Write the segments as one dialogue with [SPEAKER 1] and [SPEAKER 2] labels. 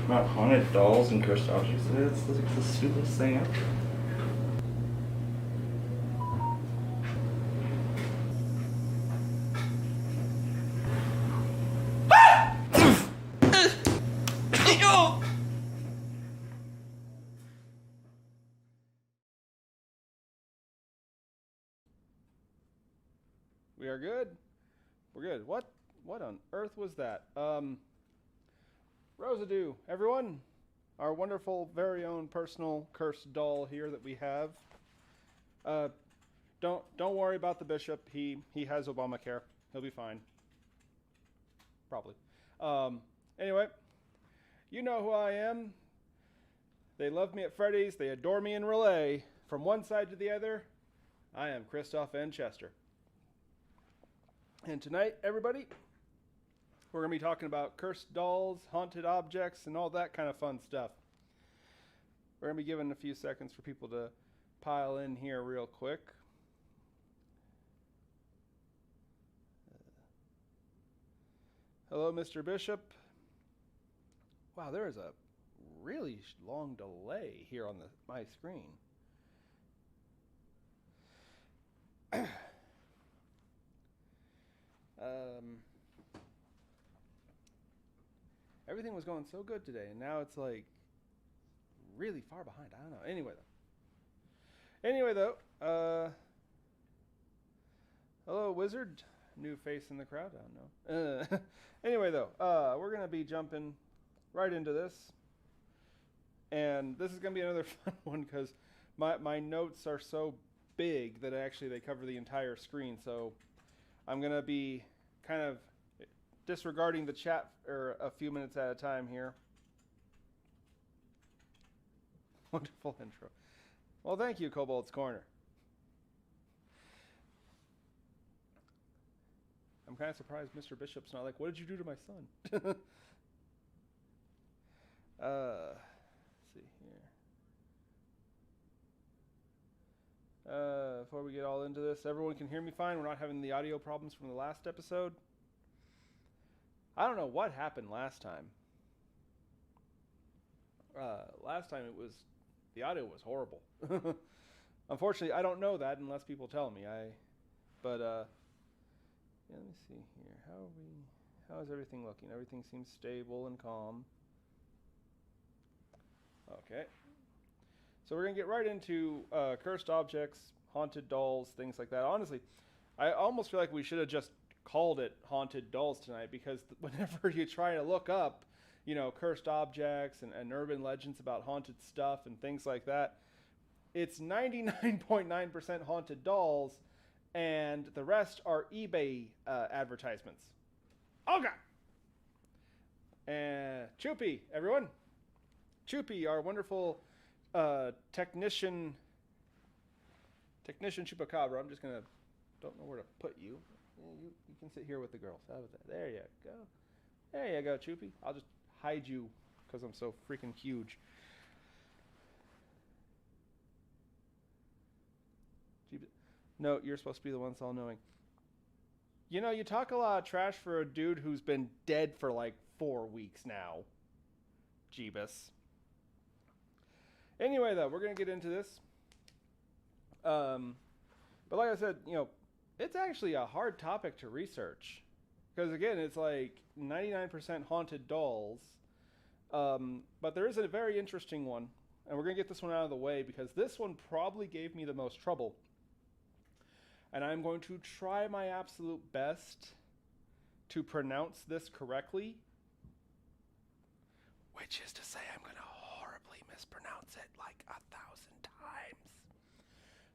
[SPEAKER 1] About haunted dolls and cursed objects. It's the stupidest thing ever.
[SPEAKER 2] We are good. We're good. What on earth was that? Rosadoo, everyone. Our wonderful, very own personal cursed doll here that we have. Uh, don't worry about the bishop. He has Obamacare. He'll be fine. Probably. Anyway, you know who I am. They love me at Freddy's. They adore me in Relay. From one side to the other, I am Kristoff N. Chester. And tonight, everybody, we're going to be talking about cursed dolls, haunted objects, and all that kind of fun stuff. We're going to be giving a few seconds for people to pile in here real quick. Hello, Mr. Bishop. Wow, there is a really long delay here on my screen. Everything was going so good today, and now it's like really far behind. I don't know. Anyway, though, hello, Wizard. New face in the crowd. I don't know. Anyway, though, we're going to be jumping right into this. And this is going to be another fun one because my notes are so big that actually they cover the entire screen. So I'm going to be kind of disregarding the chat for a few minutes at a time here. Wonderful intro. Well, thank you, Cobalt's Corner. I'm kind of surprised Mr. Bishop's not like, what did you do to my son? Let's see here. Before we get all into this, everyone can hear me fine? We're not having the audio problems from the last episode? I don't know what happened last time. Last time the audio was horrible. Unfortunately, I don't know that unless people tell me. Yeah, let me see here. How is everything looking? Everything seems stable and calm. Okay. So we're going to get right into cursed objects, haunted dolls, things like that. Honestly, I almost feel like we should have just called it haunted dolls tonight because whenever you try to look up, cursed objects and urban legends about haunted stuff and things like that, it's 99.9% haunted dolls, and the rest are eBay advertisements. Oh, God! And Choopy, everyone. Choopy, our wonderful technician Chupacabra. I'm just going to, don't know where to put you. You can sit here with the girls. How about that? There you go. There you go, Choopy. I'll just hide you because I'm so freaking huge. No, you're supposed to be the one that's all-knowing. You talk a lot of trash for a dude who's been dead for like 4 weeks now. Jeebus. Anyway, though, we're going to get into this. But like I said, it's actually a hard topic to research. Because, again, it's like 99% haunted dolls. But there is a very interesting one. And we're going to get this one out of the way because this one probably gave me the most trouble. And I'm going to try my absolute best to pronounce this correctly. Which is to say I'm going to horribly mispronounce it like 1,000 times.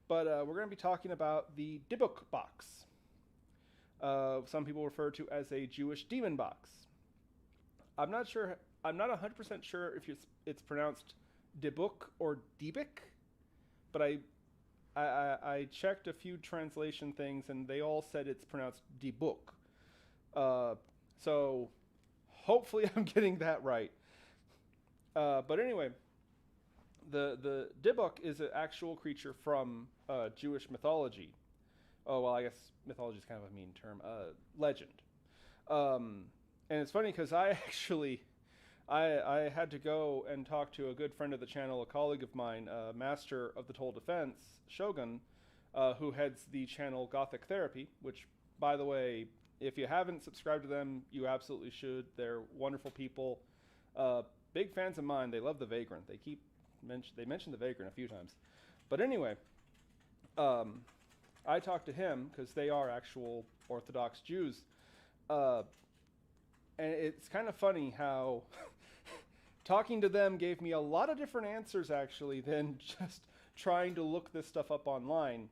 [SPEAKER 2] But we're going to be talking about the Dybbuk box. Some people refer to as a Jewish demon box. I'm not 100% sure if it's pronounced Dybbuk or Dybbuk, but I checked a few translation things and they all said it's pronounced Dybbuk. So hopefully I'm getting that right. But anyway, the Dybbuk is an actual creature from Jewish mythology. Oh, well, I guess mythology is kind of a mean term. Legend. And it's funny because I actually I had to go and talk to a good friend of the channel, a colleague of mine, Master of the Total Defense, Shogun, who heads the channel Gothic Therapy, which, by the way, if you haven't subscribed to them, you absolutely should. They're wonderful people. Big fans of mine. They love the Vagrant. They mentioned the Vagrant a few times. But anyway, I talked to him because they are actual Orthodox Jews. And it's kind of funny how talking to them gave me a lot of different answers, actually, than just trying to look this stuff up online.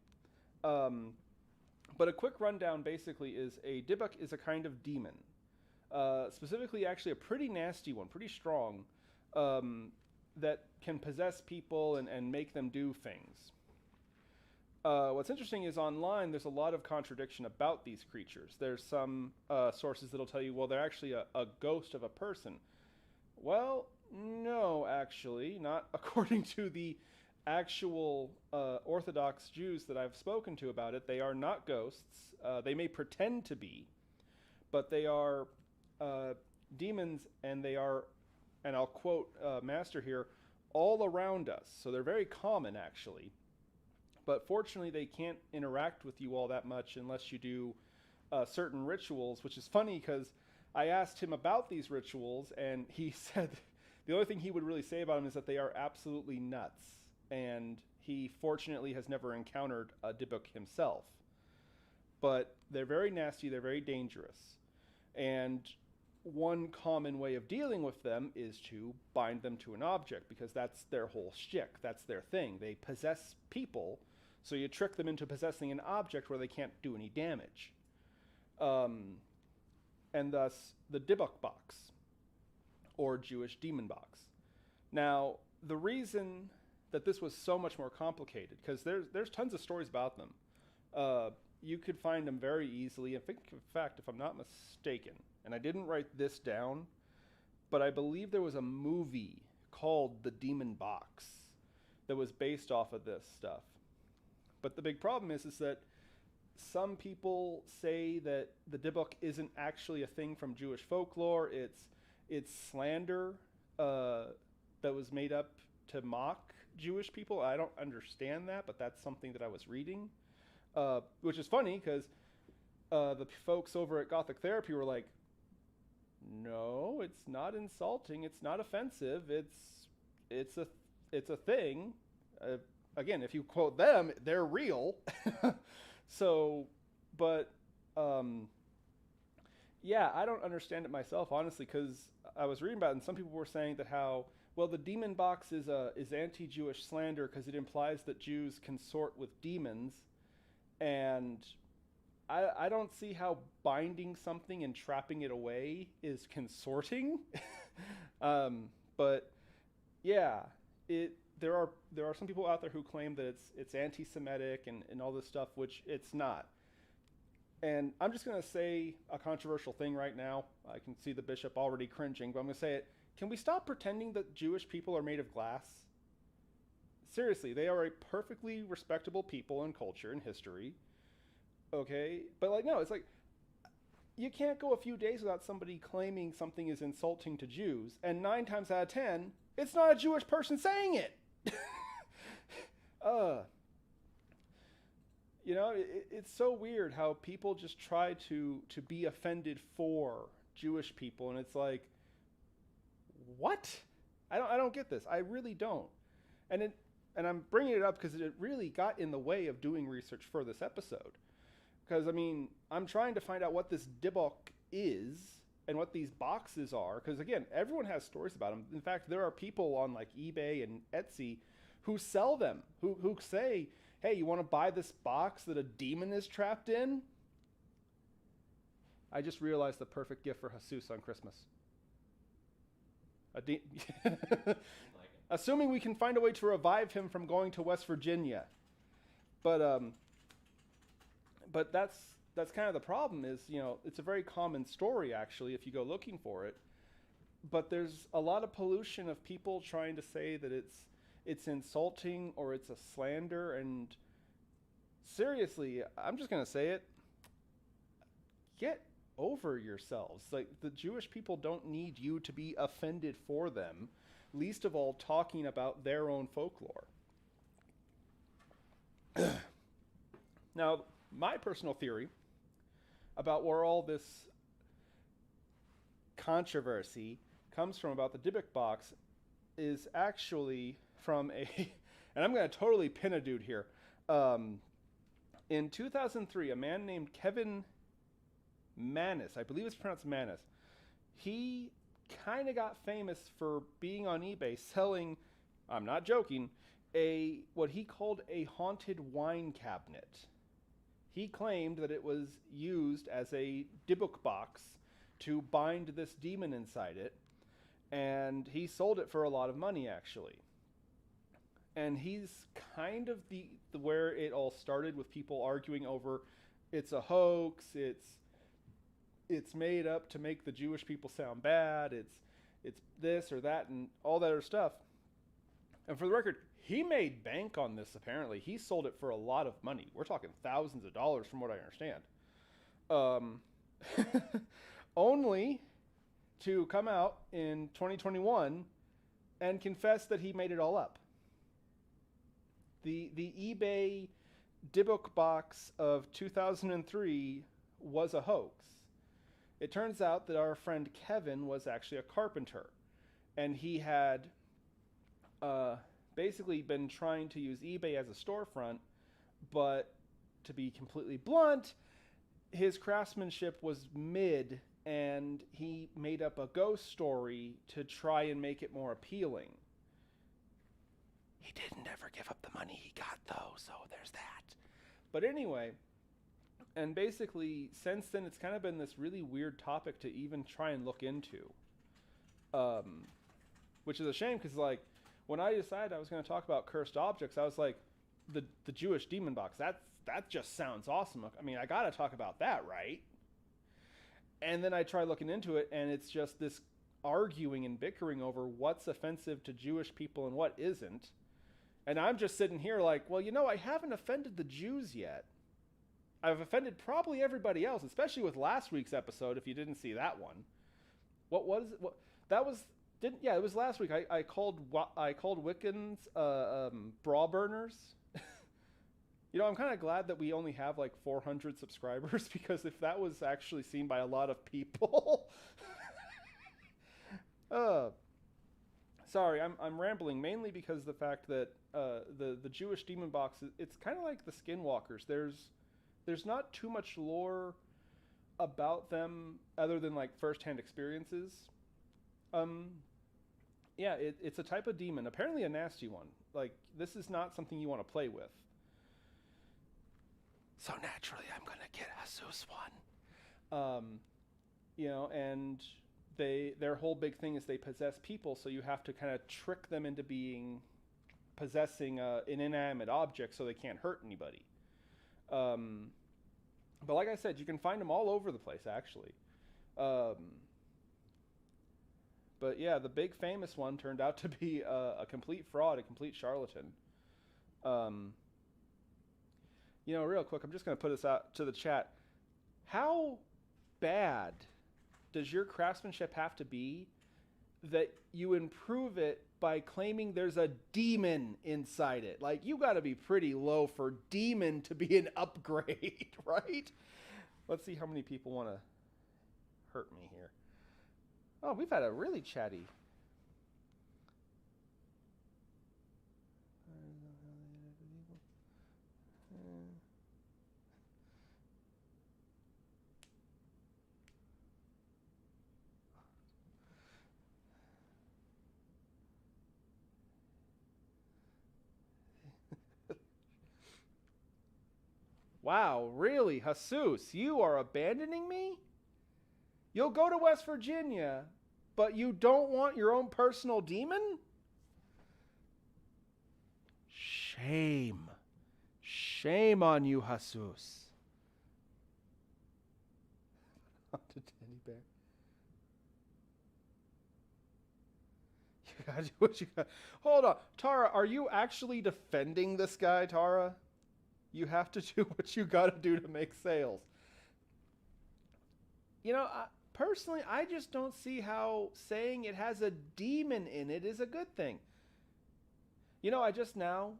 [SPEAKER 2] But a quick rundown basically is a Dybbuk is a kind of demon. Specifically, actually, a pretty nasty one, pretty strong, that can possess people and make them do things. What's interesting is online there's a lot of contradiction about these creatures. There's some sources that'll tell you, well, they're actually a ghost of a person. Well, no, actually, not according to the actual Orthodox Jews that I've spoken to about it. They are not ghosts. They may pretend to be, but they are demons, and they are, and I'll quote Master here, all around us. So they're very common, actually. But fortunately, they can't interact with you all that much unless you do certain rituals, which is funny because I asked him about these rituals, and he said the only thing he would really say about them is that they are absolutely nuts. And he fortunately has never encountered a Dybbuk himself. But they're very nasty, they're very dangerous. And one common way of dealing with them is to bind them to an object, because that's their whole shtick, that's their thing. They possess people, so you trick them into possessing an object where they can't do any damage. And thus, the Dybbuk box, or Jewish demon box. Now, the reason that this was so much more complicated, because there's tons of stories about them. You could find them very easily. I think, in fact, if I'm not mistaken, and I didn't write this down, but I believe there was a movie called The Demon Box that was based off of this stuff. But the big problem is that some people say that the Dybbuk isn't actually a thing from Jewish folklore. It's slander that was made up to mock Jewish people. I don't understand that, but that's something that I was reading, which is funny because the folks over at Gothic Therapy were like, no, it's not insulting, it's not offensive, it's a thing. Again, if you quote them, they're real. So, but yeah, I don't understand it myself, honestly, because I was reading about it, and some people were saying that how, well, the demon box is anti-Jewish slander because it implies that Jews consort with demons, and I don't see how binding something and trapping it away is consorting. But yeah, there are some people out there who claim that it's anti-Semitic and all this stuff, which it's not. And I'm just going to say a controversial thing right now. I can see the bishop already cringing, but I'm going to say it. Can we stop pretending that Jewish people are made of glass? Seriously, they are a perfectly respectable people in culture and history. Okay? But like, no, it's like, you can't go a few days without somebody claiming something is insulting to Jews, and 9 times out of 10, it's not a Jewish person saying it. You know, it's so weird how people just try to be offended for Jewish people, and it's like, what? I don't get this. I really don't. And I'm bringing it up because it really got in the way of doing research for this episode. Because, I mean, I'm trying to find out what this Dybbuk is and what these boxes are. Because, again, everyone has stories about them. In fact, there are people on, like, eBay and Etsy who sell them, who say, hey, you want to buy this box that a demon is trapped in? I just realized the perfect gift for Jesus on Christmas. Assuming we can find a way to revive him from going to West Virginia. But that's kind of the problem is, you know, it's a very common story, actually, if you go looking for it. But there's a lot of pollution of people trying to say that it's insulting or it's a slander. And seriously, I'm just going to say it. Get over yourselves. Like, the Jewish people don't need you to be offended for them, least of all talking about their own folklore. Now, my personal theory about where all this controversy comes from about the Dybbuk box is actually from a, and I'm going to totally pin a dude here. In 2003, a man named Kevin Manis, I believe it's pronounced Manis, he kind of got famous for being on eBay selling, I'm not joking, what he called a haunted wine cabinet. He claimed that it was used as a Dybbuk box to bind this demon inside it, and he sold it for a lot of money, actually. And he's kind of the where it all started, with people arguing over it's a hoax, it's made up to make the Jewish people sound bad, it's this or that and all that other stuff. And for the record, he made bank on this. Apparently he sold it for a lot of money. We're talking thousands of dollars from what I understand. Only to come out in 2021 and confess that he made it all up. The eBay Dybbuk box of 2003 was a hoax. It turns out that our friend Kevin was actually a carpenter, and he had basically been trying to use eBay as a storefront, but to be completely blunt, his craftsmanship was mid, and he made up a ghost story to try and make it more appealing. He didn't ever give up the money he got, though, so there's that. But anyway, and basically, since then, it's kind of been this really weird topic to even try and look into. Which is a shame, because, like, when I decided I was going to talk about cursed objects, I was like, the Jewish demon box, that just sounds awesome. I mean, I got to talk about that, right? And then I try looking into it, and it's just this arguing and bickering over what's offensive to Jewish people and what isn't. And I'm just sitting here like, well, I haven't offended the Jews yet. I've offended probably everybody else, especially with last week's episode, if you didn't see that one. What was it? It was last week. I called Wiccans bra burners. I'm kind of glad that we only have like 400 subscribers, because if that was actually seen by a lot of people. Sorry, I'm rambling, mainly because the fact that the Jewish demon box, it's kind of like the Skinwalkers. There's not too much lore about them other than like firsthand experiences. It's a type of demon, apparently a nasty one. Like, this is not something you want to play with. So naturally, I'm gonna get Jesus one. And their whole big thing is they possess people, so you have to kind of trick them into possessing an inanimate object so they can't hurt anybody. But like I said, you can find them all over the place, actually. But yeah, the big famous one turned out to be a complete fraud, a complete charlatan. Real quick, I'm just going to put this out to the chat. How bad does your craftsmanship have to be that you improve it by claiming there's a demon inside it? Like, you got to be pretty low for demon to be an upgrade, right? Let's see how many people want to hurt me here. Oh, we've had a really chatty. Wow, really? Jesus, you are abandoning me? You'll go to West Virginia, but you don't want your own personal demon? Shame. Shame on you, Jesus. Haunted teddy bear. You gotta do what you got. Hold on. Tara, are you actually defending this guy, Tara? You have to do what you gotta do to make sales. Personally, I just don't see how saying it has a demon in it is a good thing. I just now,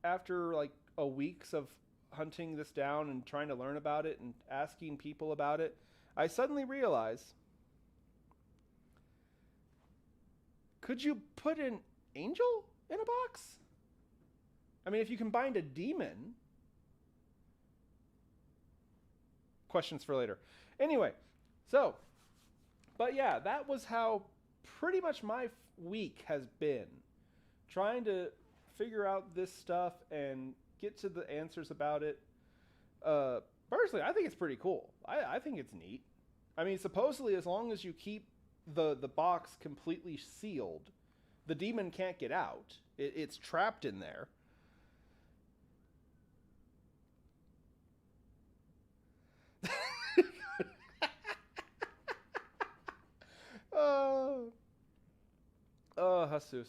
[SPEAKER 2] after like a weeks of hunting this down and trying to learn about it and asking people about it, I suddenly realize, could you put an angel in a box? I mean, if you combined a demon... Questions for later. Anyway, but yeah, that was how pretty much my week has been. Trying to figure out this stuff and get to the answers about it. Personally, I think it's pretty cool. I think it's neat. I mean, supposedly, as long as you keep the box completely sealed, the demon can't get out. It's trapped in there. Jesus.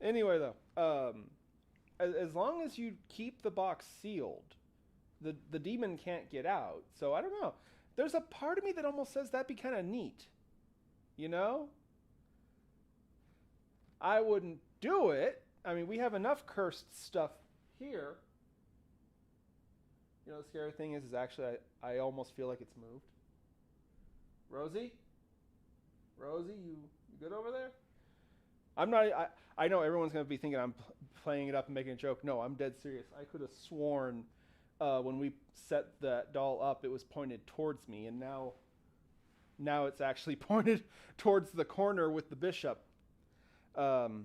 [SPEAKER 2] Anyway, though, as long as you keep the box sealed, the demon can't get out. So I don't know. There's a part of me that almost says that'd be kind of neat. I wouldn't do it. I mean, we have enough cursed stuff here. The scary thing is actually I almost feel like it's moved. Rosie, you good over there? I'm not. I know everyone's going to be thinking I'm playing it up and making a joke. No, I'm dead serious. I could have sworn when we set that doll up, it was pointed towards me, and now it's actually pointed towards the corner with the bishop. Oh,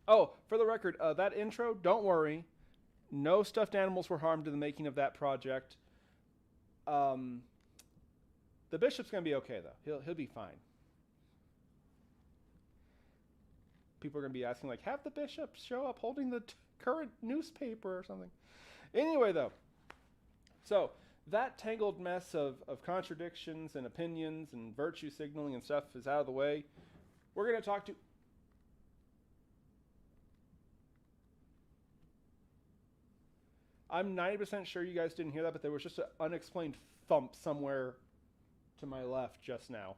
[SPEAKER 2] for the record, that intro, don't worry. No stuffed animals were harmed in the making of that project. The bishop's going to be okay, though. He'll be fine. People are going to be asking, like, have the bishop show up holding the current newspaper or something. Anyway, though. So, that tangled mess of contradictions and opinions and virtue signaling and stuff is out of the way. We're going to talk to... I'm 90% sure you guys didn't hear that, but there was just an unexplained thump somewhere to my left just now.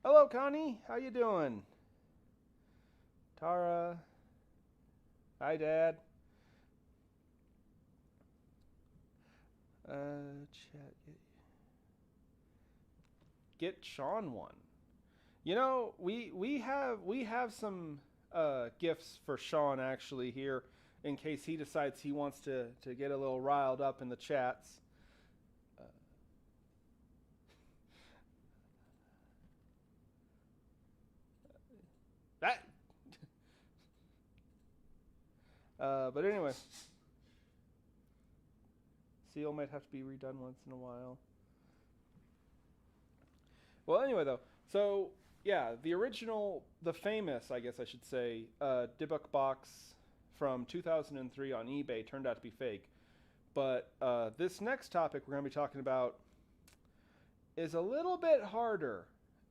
[SPEAKER 2] Hello, Connie. How you doing? Tara. Hi, Dad. Chat. Get Sean one. We have some gifts for Sean actually here in case he decides he wants to get a little riled up in the chats. But anyway, seal might have to be redone once in a while. Well, anyway, though, so yeah, the famous, I guess I should say, Dybbuk box from 2003 on eBay turned out to be fake. But this next topic we're going to be talking about is a little bit harder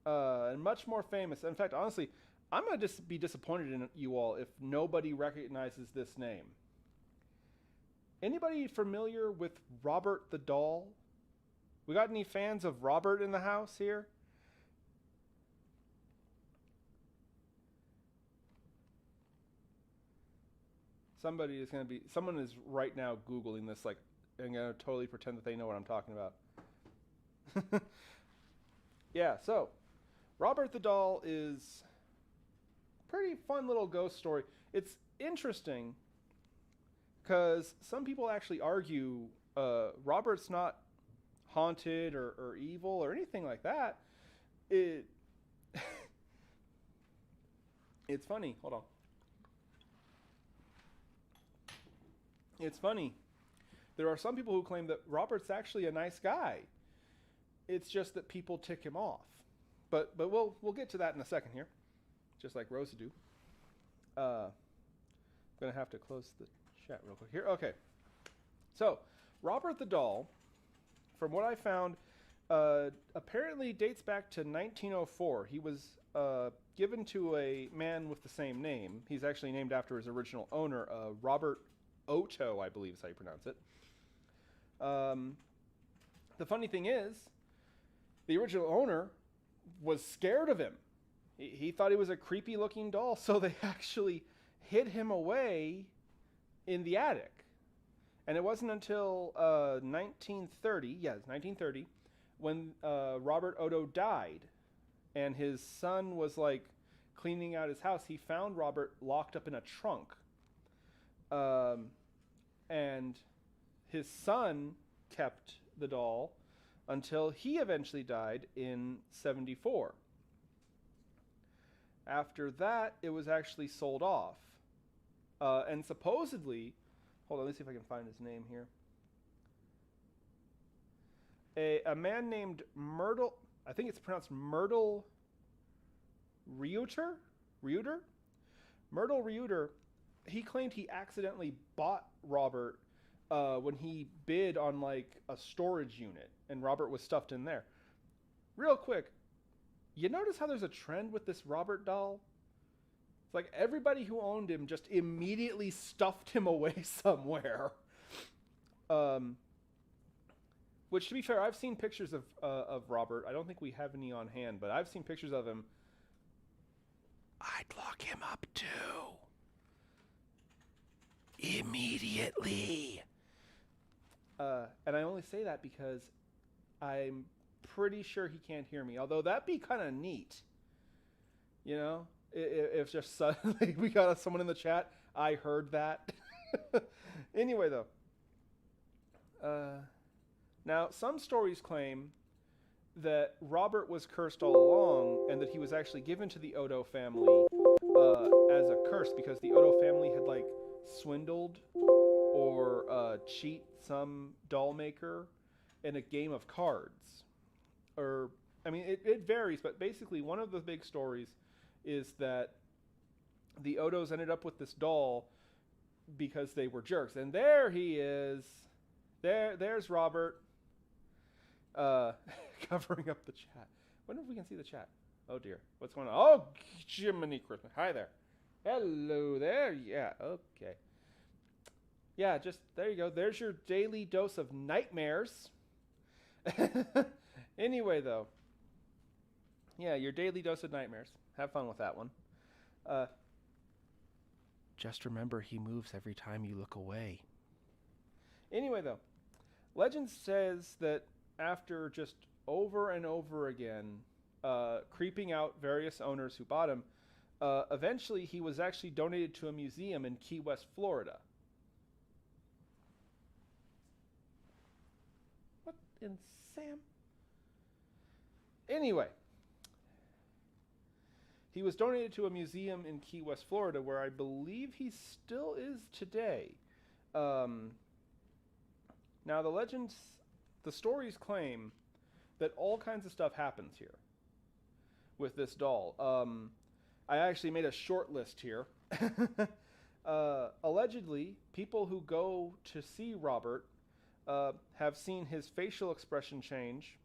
[SPEAKER 2] and much more famous. In fact, honestly, I'm going to be disappointed in you all if nobody recognizes this name. Anybody familiar with Robert the Doll? We got any fans of Robert in the house here? Someone is right now Googling this, like, and going to totally pretend that they know what I'm talking about. Yeah, so, Robert the Doll is pretty fun little ghost story. It's interesting because some people actually argue Robert's not haunted or evil or anything like that. It's funny. Hold on. It's funny. There are some people who claim that Robert's actually a nice guy. It's just that people tick him off. But we'll get to that in a second here. Just like Rosa do. I'm going to have to close the chat real quick here. Okay. So, Robert the Doll, from what I found, apparently dates back to 1904. He was given to a man with the same name. He's actually named after his original owner, Robert Oto, I believe is how you pronounce it. The funny thing is, the original owner was scared of him. He thought he was a creepy looking doll, so they actually hid him away in the attic. And it wasn't until 1930, when Robert Odo died, and his son was like cleaning out his house, he found Robert locked up in a trunk. And his son kept the doll until he eventually died in 1974. After that, it was actually sold off. And supposedly, hold on, let's see if I can find his name here. A man named Myrtle, I think it's pronounced Myrtle Reuter? Myrtle Reuter, he claimed he accidentally bought Robert when he bid on like a storage unit, and Robert was stuffed in there. Real quick, you notice how there's a trend with this Robert doll? It's like everybody who owned him just immediately stuffed him away somewhere. Which, to be fair, I've seen pictures of Robert. I don't think we have any on hand, but I've seen pictures of him. I'd lock him up too. Immediately. And I only say that because I'm pretty sure he can't hear me. Although that'd be kind of neat. You know? If just suddenly we got someone in the chat, I heard that. Anyway, though. Now, some stories claim that Robert was cursed all along and that he was actually given to the Odo family as a curse because the Odo family had, like, swindled or cheat some doll maker in a game of cards. Or, I mean, it varies, but basically one of the big stories is that the Odos ended up with this doll because they were jerks. And there he is. There's Robert. Covering up the chat. Wonder if we can see the chat. Oh dear. What's going on? Oh, Jiminy Christmas. Hi there. Hello there. Yeah, okay. Yeah, just, there you go. There's your daily dose of nightmares. Anyway, though. Yeah, your daily dose of nightmares. Have fun with that one. Just remember, he moves every time you look away. Anyway, though. Legend says that after just over and over again creeping out various owners who bought him, eventually he was actually donated to a museum in Key West, Florida. What in Sam? Anyway, he was donated to a museum in Key West, Florida, where I believe he still is today. Now, the stories claim that all kinds of stuff happens here with this doll. I actually made a short list here. Allegedly, people who go to see Robert have seen his facial expression change.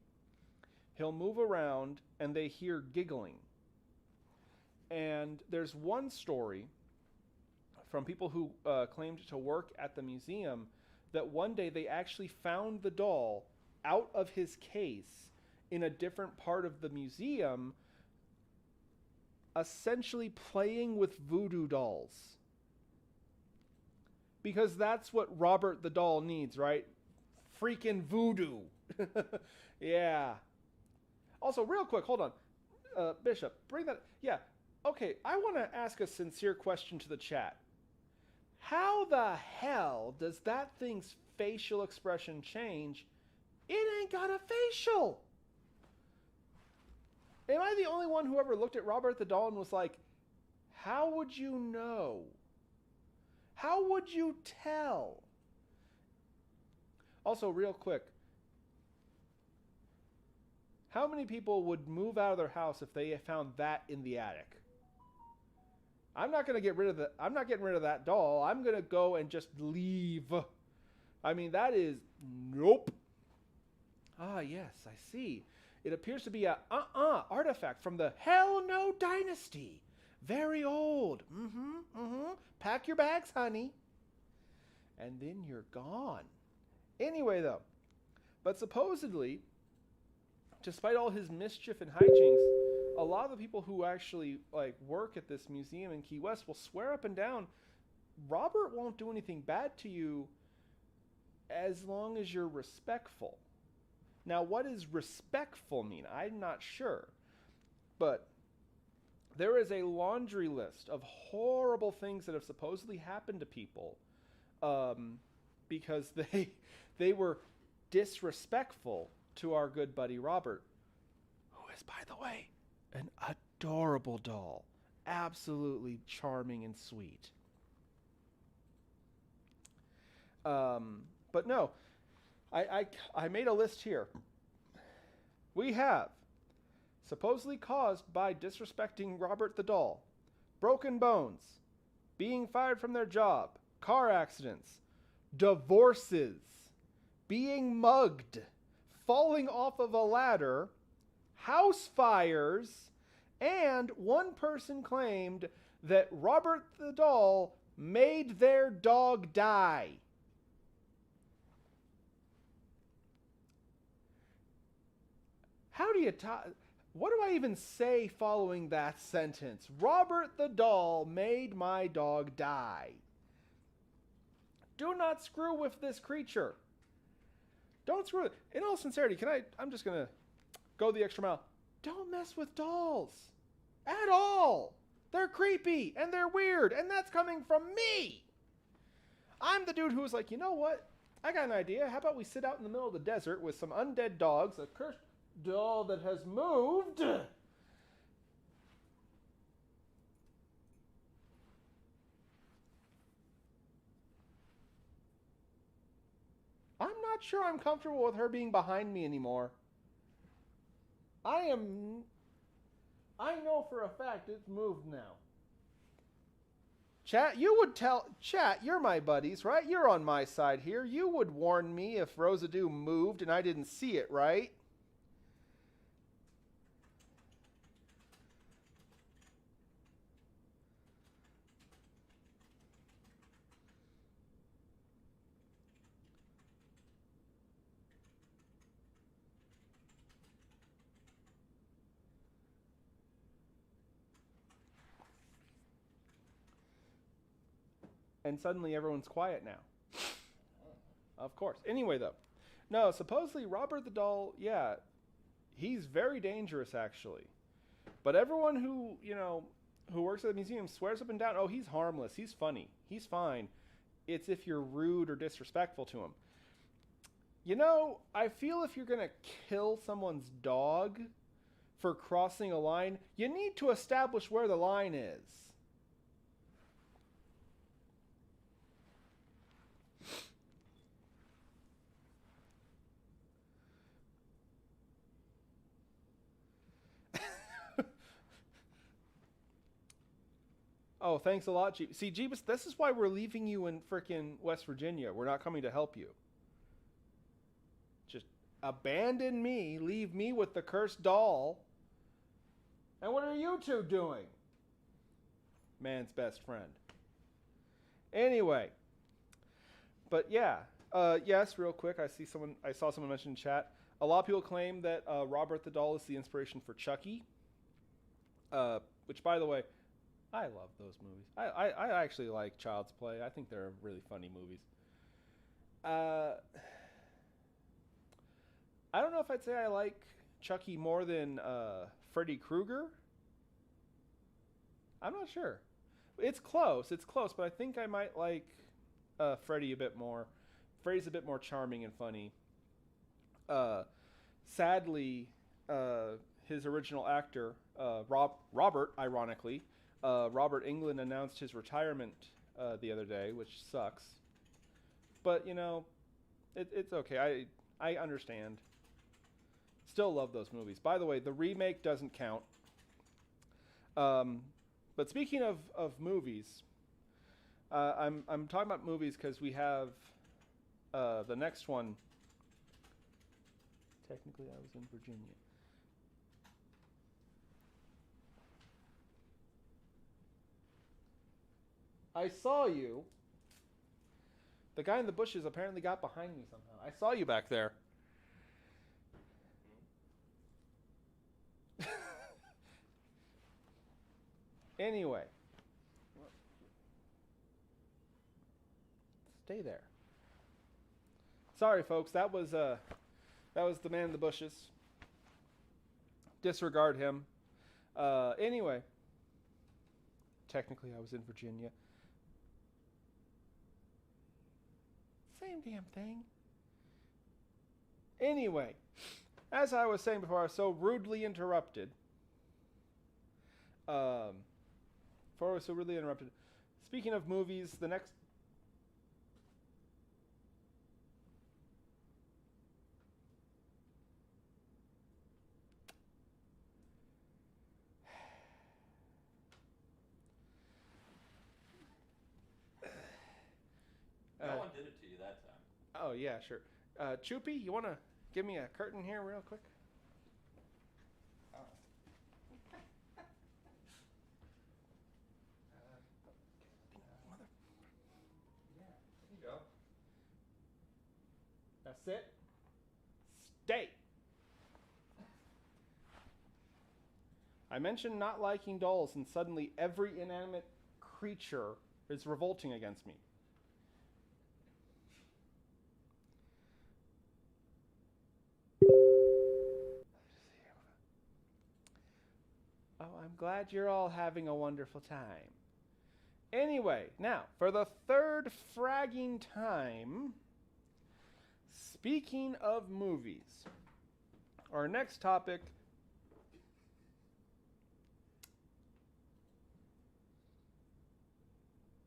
[SPEAKER 2] He'll move around and they hear giggling. And there's one story from people who claimed to work at the museum that one day they actually found the doll out of his case in a different part of the museum, essentially playing with voodoo dolls. Because that's what Robert the doll needs, right? Freaking voodoo. Yeah. Also, real quick, hold on. Bishop, bring that... Yeah, okay, I want to ask a sincere question to the chat. How the hell does that thing's facial expression change? It ain't got a facial. Am I the only one who ever looked at Robert the doll and was like, how would you know? How would you tell? Also, real quick, how many people would move out of their house if they found that in the attic? I'm not going to get rid of I'm not getting rid of that doll. I'm going to go and just leave. I mean, that is... Nope. Ah, yes, I see. It appears to be a artifact from the Hell No Dynasty. Very old. Pack your bags, honey. And then you're gone. Anyway, though, but supposedly, despite all his mischief and hijinks, a lot of the people who actually like work at this museum in Key West will swear up and down Robert won't do anything bad to you as long as you're respectful. Now, what does respectful mean? I'm not sure. But there is a laundry list of horrible things that have supposedly happened to people because they were disrespectful to our good buddy Robert, who is, by the way, an adorable doll. Absolutely charming and sweet. But no, I made a list here. We have supposedly caused by disrespecting Robert the doll, broken bones, being fired from their job, car accidents, divorces, being mugged, falling off of a ladder, house fires, and one person claimed that Robert the doll made their dog die. How do you what do I even say following that sentence? Robert the doll made my dog die. Do not screw with this creature. Don't screw it. In all sincerity, I'm just going to go the extra mile. Don't mess with dolls. At all. They're creepy and they're weird, and that's coming from me. I'm the dude who was like, you know what? I got an idea. How about we sit out in the middle of the desert with some undead dogs, a cursed doll that has moved. I'm not sure I'm comfortable with her being behind me anymore. I know for a fact it's moved now. Chat, you're my buddies, right? You're on my side here. You would warn me if Rosadoo moved and I didn't see it, right? And suddenly everyone's quiet now. Of course. Anyway, though. No, supposedly Robert the doll, yeah, he's very dangerous, actually. But everyone who works at the museum swears up and down, oh, he's harmless, he's funny, he's fine. It's if you're rude or disrespectful to him. You know, I feel if you're going to kill someone's dog for crossing a line, you need to establish where the line is. Oh, thanks a lot, Jeebus. See, Jeebus, this is why we're leaving you in frickin' West Virginia. We're not coming to help you. Just abandon me, leave me with the cursed doll. And what are you two doing? Man's best friend. Anyway. But yeah. Yes, real quick, I saw someone mention in chat. A lot of people claim that Robert the doll is the inspiration for Chucky. Which, by the way, I love those movies. I actually like Child's Play. I think they're really funny movies. I don't know if I'd say I like Chucky more than Freddy Krueger. I'm not sure. It's close, but I think I might like Freddy a bit more. Freddy's a bit more charming and funny. Sadly, his original actor, Robert, ironically, Robert Englund announced his retirement the other day, which sucks. But, it's okay. I understand. Still love those movies. By the way, the remake doesn't count. But speaking of movies, I'm talking about movies because we have the next one. Technically, I was in Virginia. I saw you. The guy in the bushes apparently got behind me somehow. I saw you back there. Anyway. Stay there. Sorry, folks. That was the man in the bushes. Disregard him. Anyway. Technically, I was in Virginia. Same damn thing. Anyway, as I was saying before, I was so rudely interrupted. Speaking of movies, the next.
[SPEAKER 3] No one did it to you that time.
[SPEAKER 2] Oh, yeah, sure. Choopy, you want to give me a curtain here real quick?
[SPEAKER 1] There you go.
[SPEAKER 2] That's it. Stay. I mentioned not liking dolls, and suddenly every inanimate creature is revolting against me. Oh, I'm glad you're all having a wonderful time. Anyway, now, for the third fragging time, speaking of movies, our next topic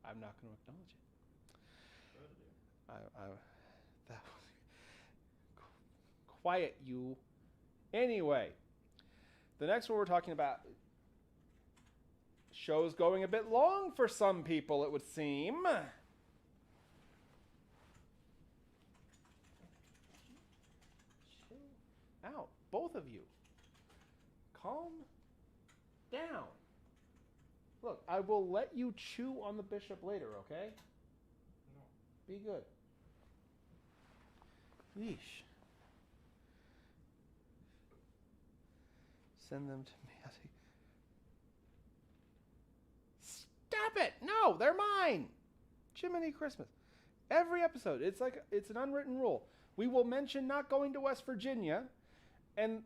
[SPEAKER 2] I'm not going to acknowledge it. That was quiet, you. Anyway, the next one we're talking about, show's going a bit long for some people, it would seem. Chill out, both of you. Calm down. Look, I will let you chew on the bishop later, okay?
[SPEAKER 1] No.
[SPEAKER 2] Be good. Yeesh. Send them to me. Stop it! No, they're mine! Jiminy Christmas. Every episode, it's an unwritten rule. We will mention not going to West Virginia, and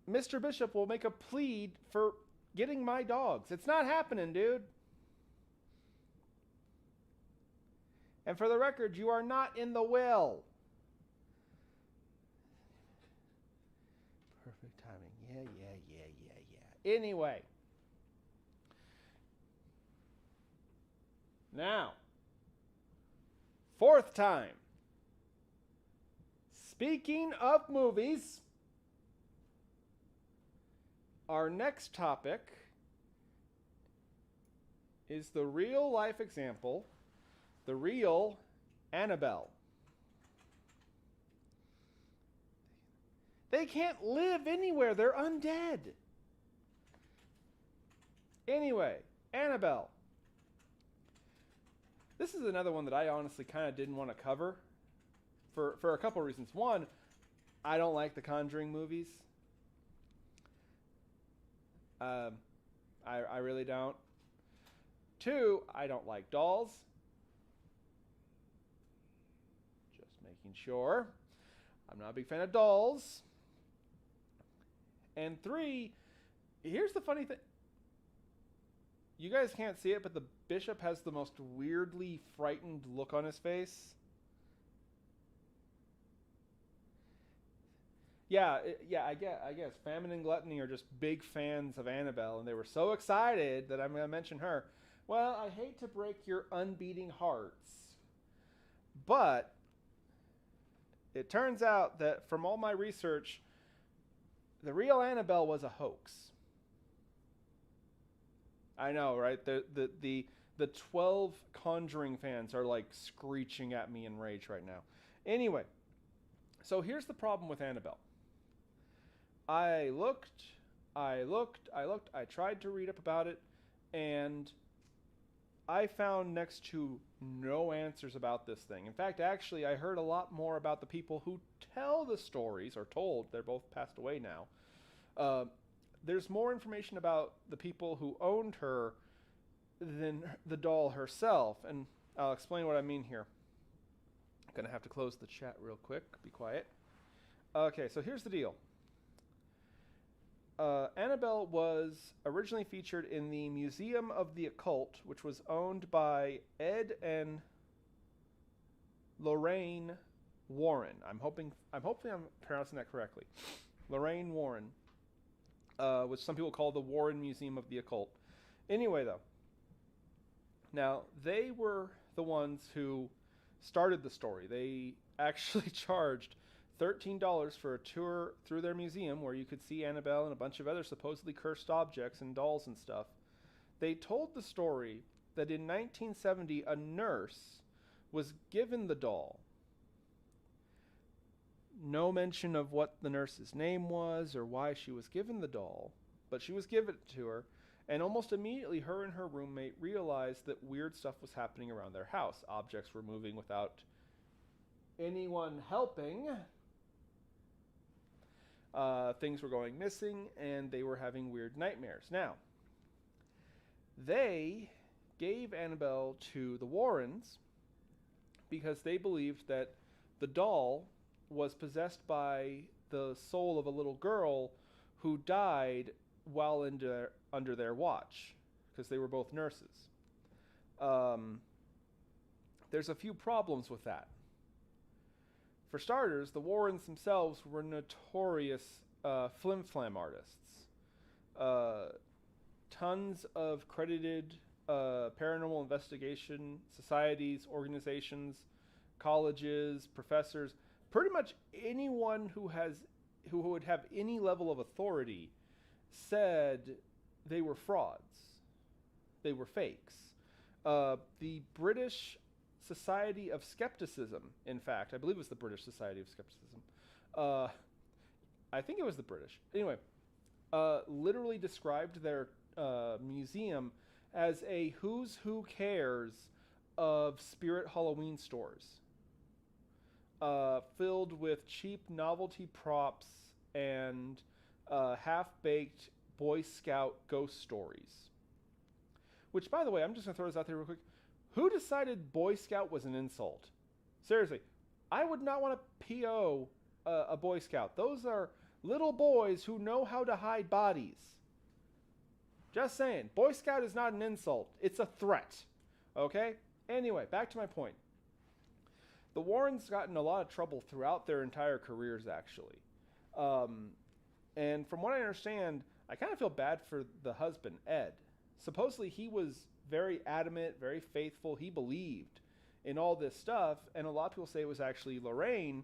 [SPEAKER 2] Mr. Bishop will make a plea for getting my dogs. It's not happening, dude. And for the record, you are not in the will. Perfect timing. Yeah. Anyway. Now, fourth time. Speaking of movies, our next topic is the real life example, the real Annabelle. They can't live anywhere. They're undead. Anyway, Annabelle. This is another one that I honestly kind of didn't want to cover for a couple of reasons. One, I don't like the Conjuring movies. I really don't. Two, I don't like dolls. Just making sure. I'm not a big fan of dolls. And three, here's the funny thing. You guys can't see it, but the bishop has the most weirdly frightened look on his face. Yeah, I guess Famine and Gluttony are just big fans of Annabelle, and they were so excited that I'm going to mention her. Well, I hate to break your unbeating hearts, but it turns out that from all my research, the real Annabelle was a hoax. I know, right? The 12 Conjuring fans are like screeching at me in rage right now. Anyway, so here's the problem with Annabelle. I tried to read up about it, and I found next to no answers about this thing. In fact, actually, I heard a lot more about the people who tell the stories, or told. They're both passed away now. There's more information about the people who owned her than the doll herself, and I'll explain what I mean here. I'm going to have to close the chat real quick. Be quiet. Okay, so here's the deal. Annabelle was originally featured in the Museum of the Occult, which was owned by Ed and Lorraine Warren. Hopefully I'm pronouncing that correctly. Lorraine Warren, which some people call the Warren Museum of the Occult. Anyway, though, now they were the ones who started the story. They actually charged $13 for a tour through their museum where you could see Annabelle and a bunch of other supposedly cursed objects and dolls and stuff. They told the story that in 1970 a nurse was given the doll. No mention of what the nurse's name was or why she was given the doll, but she was given it to her, and almost immediately her and her roommate realized that weird stuff was happening around their house. Objects were moving without anyone helping. Things were going missing, and they were having weird nightmares. Now, they gave Annabelle to the Warrens because they believed that the doll was possessed by the soul of a little girl who died while under their watch, because they were both nurses. There's a few problems with that. For starters, the Warrens themselves were notorious flim-flam artists. Tons of credited paranormal investigation societies, organizations, colleges, professors, pretty much anyone who would have any level of authority said they were frauds. They were fakes. The British Society of Skepticism, in fact, I believe it was the British Society of Skepticism. I think it was the British. Anyway, literally described their museum as a who's who cares of spirit Halloween stores, filled with cheap novelty props and half-baked Boy Scout ghost stories. Which, by the way, I'm just going to throw this out there real quick. Who decided Boy Scout was an insult? Seriously, I would not want to PO a Boy Scout. Those are little boys who know how to hide bodies. Just saying, Boy Scout is not an insult. It's a threat. Okay? Anyway, back to my point. The Warrens got in a lot of trouble throughout their entire careers, actually. And from what I understand, I kind of feel bad for the husband, Ed. Supposedly he was very adamant, very faithful. He believed in all this stuff, and a lot of people say it was actually Lorraine,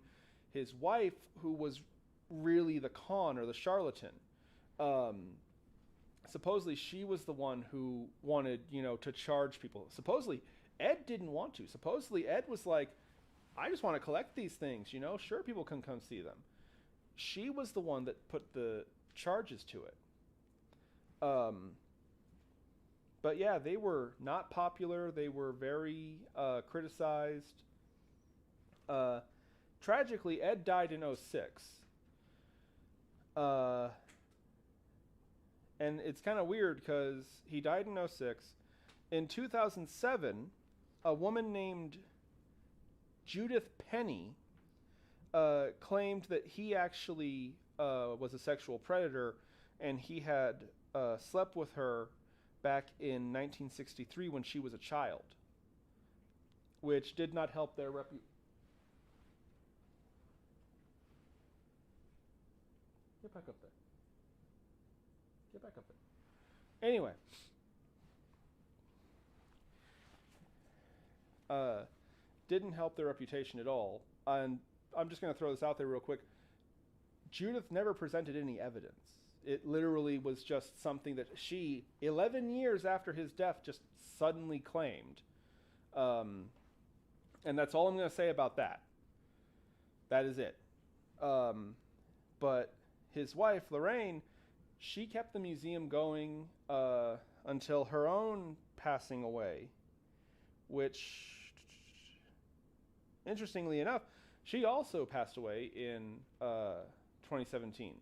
[SPEAKER 2] his wife, who was really the con or the charlatan. Supposedly she was the one who wanted, to charge people. Supposedly Ed didn't want to. Supposedly Ed was like, I just want to collect these things, sure, people can come see them. She was the one that put the charges to it. But yeah, they were not popular. They were very criticized. Tragically, Ed died in 2006. And it's kind of weird because he died in 2006. In 2007, a woman named Judith Penny claimed that he actually was a sexual predator, and he had slept with her back in 1963 when she was a child, which did not help their reputation. Get back up there. Get back up there. Anyway. Didn't help their reputation at all. And I'm just going to throw this out there real quick. Judith never presented any evidence. It literally was just something that she, 11 years after his death, just suddenly claimed. And that's all I'm going to say about that. That is it. But his wife, Lorraine, she kept the museum going until her own passing away which, interestingly enough, she also passed away in 2017.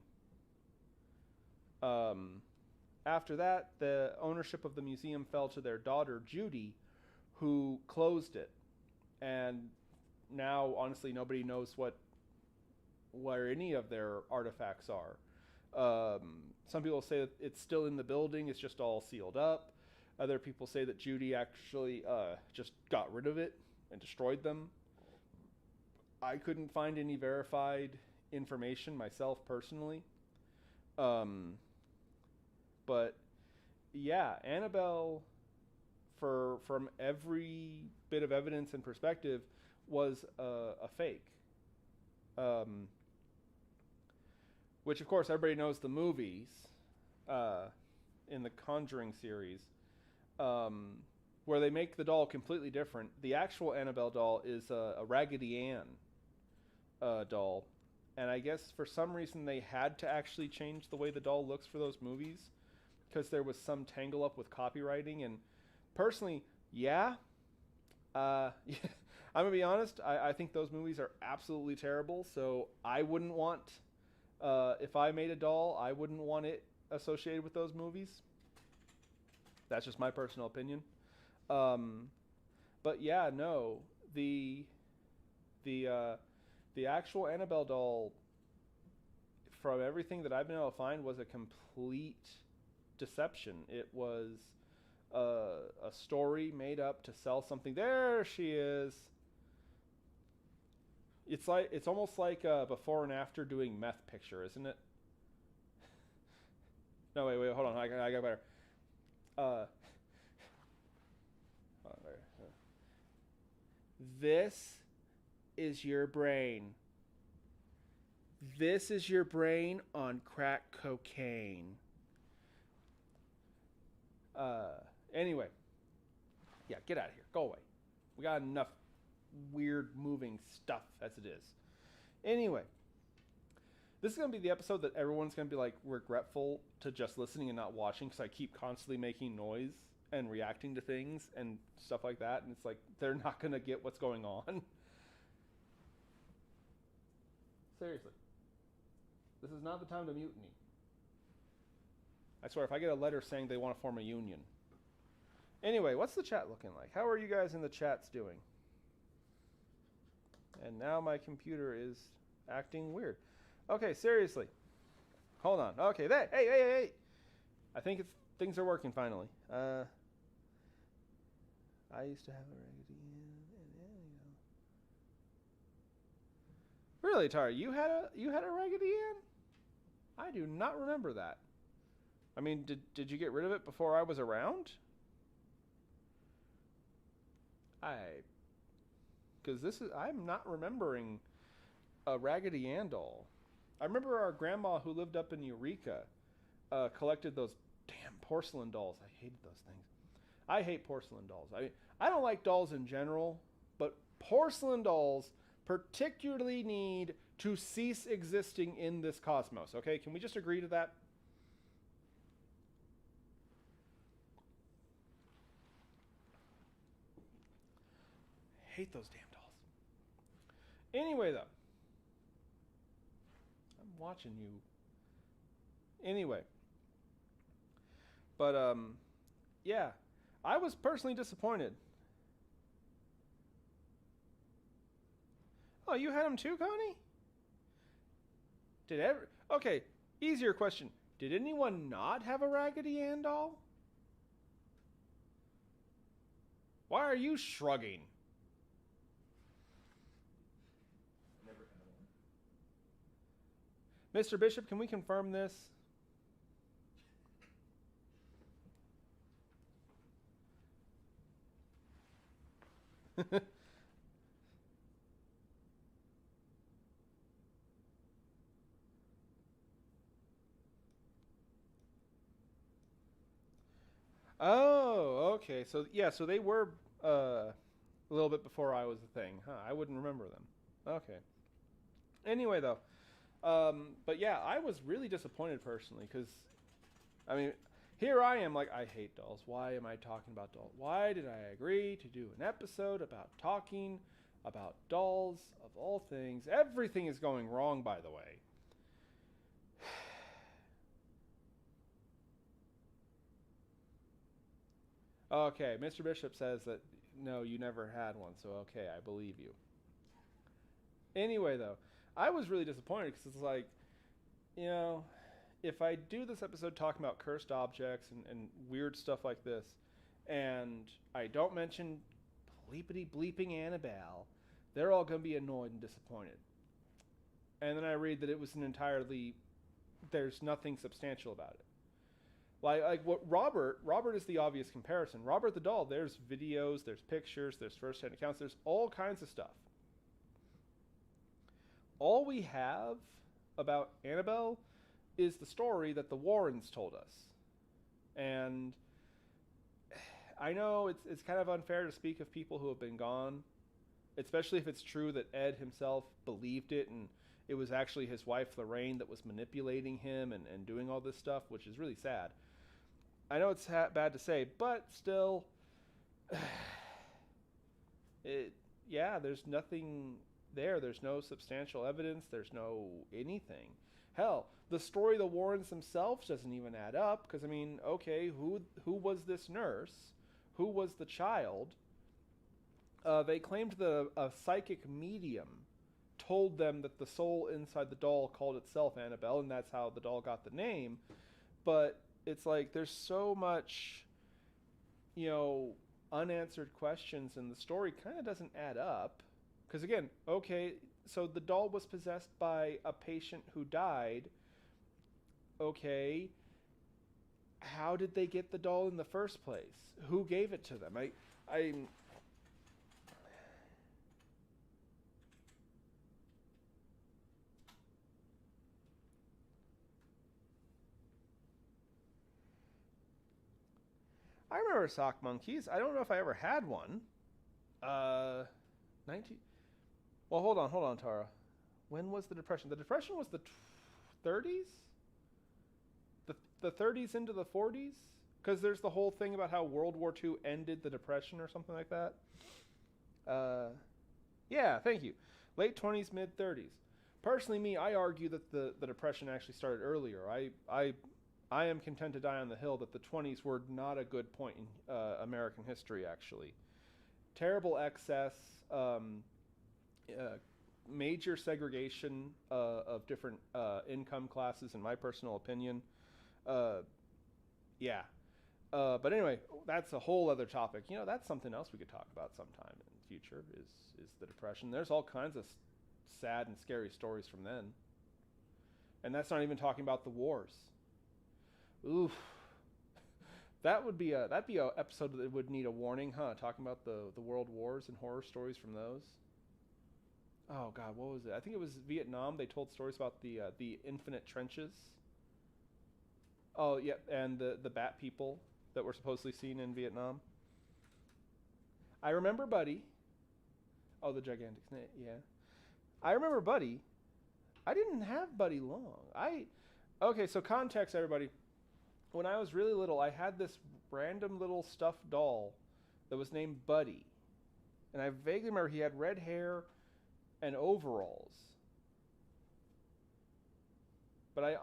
[SPEAKER 2] After that, the ownership of the museum fell to their daughter, Judy, who closed it. And now, honestly, nobody knows where any of their artifacts are. Some people say that it's still in the building, it's just all sealed up. Other people say that Judy actually just got rid of it and destroyed them. I couldn't find any verified information myself personally. But yeah, Annabelle, from every bit of evidence and perspective, was a fake. Which, of course, everybody knows the movies in the Conjuring series, where they make the doll completely different. The actual Annabelle doll is a Raggedy Ann doll. And I guess for some reason they had to actually change the way the doll looks for those movies, because there was some tangle up with copywriting. And personally, yeah, I'm going to be honest, I think those movies are absolutely terrible. So I wouldn't want, if I made a doll, I wouldn't want it associated with those movies. That's just my personal opinion. But yeah, no, the actual Annabelle doll, from everything that I've been able to find, was a complete deception. It was a story made up to sell something. There she is. It's almost like a before and after doing meth picture, isn't it? No, wait, hold on. I got better. This is your brain. This is your brain on crack cocaine. Anyway. Yeah, get out of here. Go away. We got enough weird moving stuff as it is. Anyway. This is going to be the episode that everyone's going to be like regretful to just listening and not watching, because I keep constantly making noise and reacting to things and stuff like that. And it's like, they're not going to get what's going on. Seriously. This is not the time to mutiny. I swear, if I get a letter saying they want to form a union. Anyway, what's the chat looking like? How are you guys in the chats doing? And now my computer is acting weird. Okay, seriously. Hold on. Okay, hey. I think things are working finally. I used to have a Raggedy Ann. Really, Tara, you had a Raggedy Ann? I do not remember that. I mean, did you get rid of it before I was around? Because I'm not remembering a Raggedy Ann doll. I remember our grandma who lived up in Eureka collected those damn porcelain dolls. I hated those things. I hate porcelain dolls. I don't like dolls in general, but porcelain dolls particularly need to cease existing in this cosmos. Okay, can we just agree to that? I hate those damn dolls. Anyway, though. I'm watching you. Anyway. But, yeah. I was personally disappointed. Oh, you had them too, Connie? Okay, easier question. Did anyone not have a Raggedy Ann doll? Why are you shrugging?
[SPEAKER 3] Never had one.
[SPEAKER 2] Mr. Bishop, can we confirm this? Oh, okay. So yeah, so they were a little bit before I was a thing. Huh, I wouldn't remember them. Okay. Anyway, though, but yeah, I was really disappointed personally because, I mean, here I am, like, I hate dolls. Why am I talking about dolls? Why did I agree to do an episode about talking about dolls of all things? Everything is going wrong, by the way. Okay, Mr. Bishop says that, no, you never had one, so okay, I believe you. Anyway, though, I was really disappointed because it's like, you know, if I do this episode talking about cursed objects and weird stuff like this, and I don't mention bleepity bleeping Annabelle, they're all going to be annoyed and disappointed. And then I read that it was an entirely, there's nothing substantial about it. Like what Robert is the obvious comparison. Robert the doll, there's videos, there's pictures, there's first-hand accounts, there's all kinds of stuff. All we have about Annabelle is the story that the Warrens told us. And I know it's kind of unfair to speak of people who have been gone, especially if it's true that Ed himself believed it and it was actually his wife Lorraine that was manipulating him and doing all this stuff, which is really sad. I know it's bad to say, but still, there's nothing there. There's no substantial evidence. There's no anything. Hell, the story of the Warrens themselves doesn't even add up. Because, I mean, okay, who was this nurse? Who was the child? They claimed that a psychic medium told them that the soul inside the doll called itself Annabelle, and that's how the doll got the name. But it's like there's so much, unanswered questions, and the story kind of doesn't add up. Because again, okay, so the doll was possessed by a patient who died. Okay, how did they get the doll in the first place? Who gave it to them? I remember sock monkeys. I don't know if I ever had one. 19. Well, hold on, Tara. When was the Depression? The Depression was the 30s? The 30s into the 40s? Because there's the whole thing about how World War II ended the Depression or something like that. Yeah, thank you. Late 20s, mid 30s. Personally, I argue that the Depression actually started earlier. I am content to die on the hill that the 20s were not a good point in American history, actually. Terrible excess, major segregation of different income classes, in my personal opinion. Yeah. But anyway, that's a whole other topic. That's something else we could talk about sometime in the future, is the Depression. There's all kinds of sad and scary stories from then. And that's not even talking about the wars. Oof. That'd be a episode that would need a warning, huh? Talking about the world wars and horror stories from those. Oh God, what was it? I think it was Vietnam. They told stories about the infinite trenches. Oh yeah, and the bat people that were supposedly seen in Vietnam. I remember Buddy. Oh, the gigantic snake. Yeah, I remember Buddy. I didn't have Buddy long. Okay, so context, everybody. When I was really little, I had this random little stuffed doll that was named Buddy. And I vaguely remember he had red hair and overalls. But I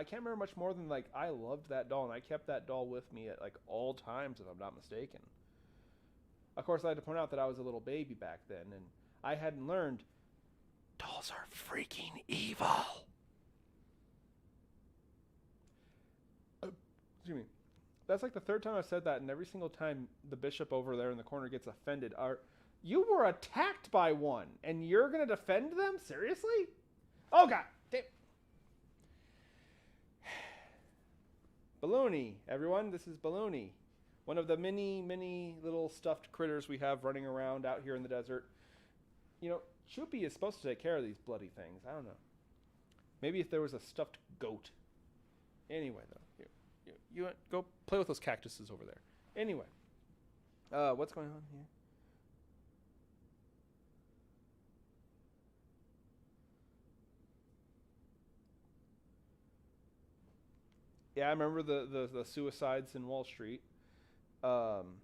[SPEAKER 2] can't remember much more than, I loved that doll, and I kept that doll with me at, all times, if I'm not mistaken. Of course, I had to point out that I was a little baby back then, and I hadn't learned, dolls are freaking evil. Excuse me. That's the third time I've said that, and every single time the bishop over there in the corner gets offended. You were attacked by one, and you're going to defend them? Seriously? Oh, God. Damn. Baloney, everyone. This is Baloney. One of the many, many little stuffed critters we have running around out here in the desert. Choopy is supposed to take care of these bloody things. I don't know. Maybe if there was a stuffed goat. Anyway, though. You go play with those cactuses over there. Anyway, what's going on here? Yeah, I remember the suicides in Wall Street. Um,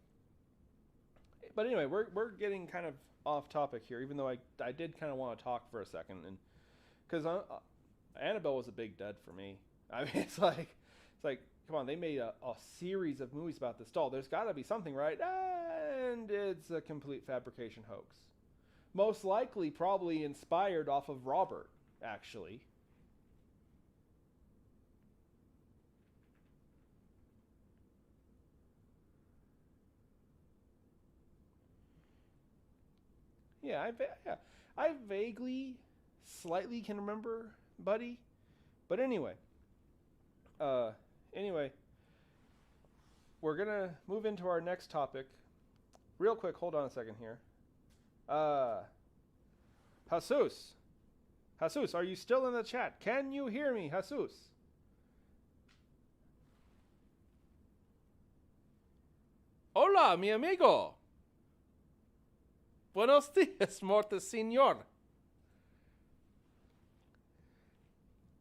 [SPEAKER 2] but anyway, we're getting kind of off topic here, even though I did kind of want to talk for a second, and because Annabelle was a big dud for me. I mean, it's like come on, they made a series of movies about this doll. There's got to be something, right? And it's a complete fabrication hoax. Most likely, probably inspired off of Robert, actually. Yeah, I vaguely, slightly can remember Buddy, but uh, anyway, we're gonna move into our next topic. Real quick, hold on a second here. Uh, Jesus, are you still in the chat? Can you hear me, Jesus? Hola, mi amigo. Buenos dias, morte señor.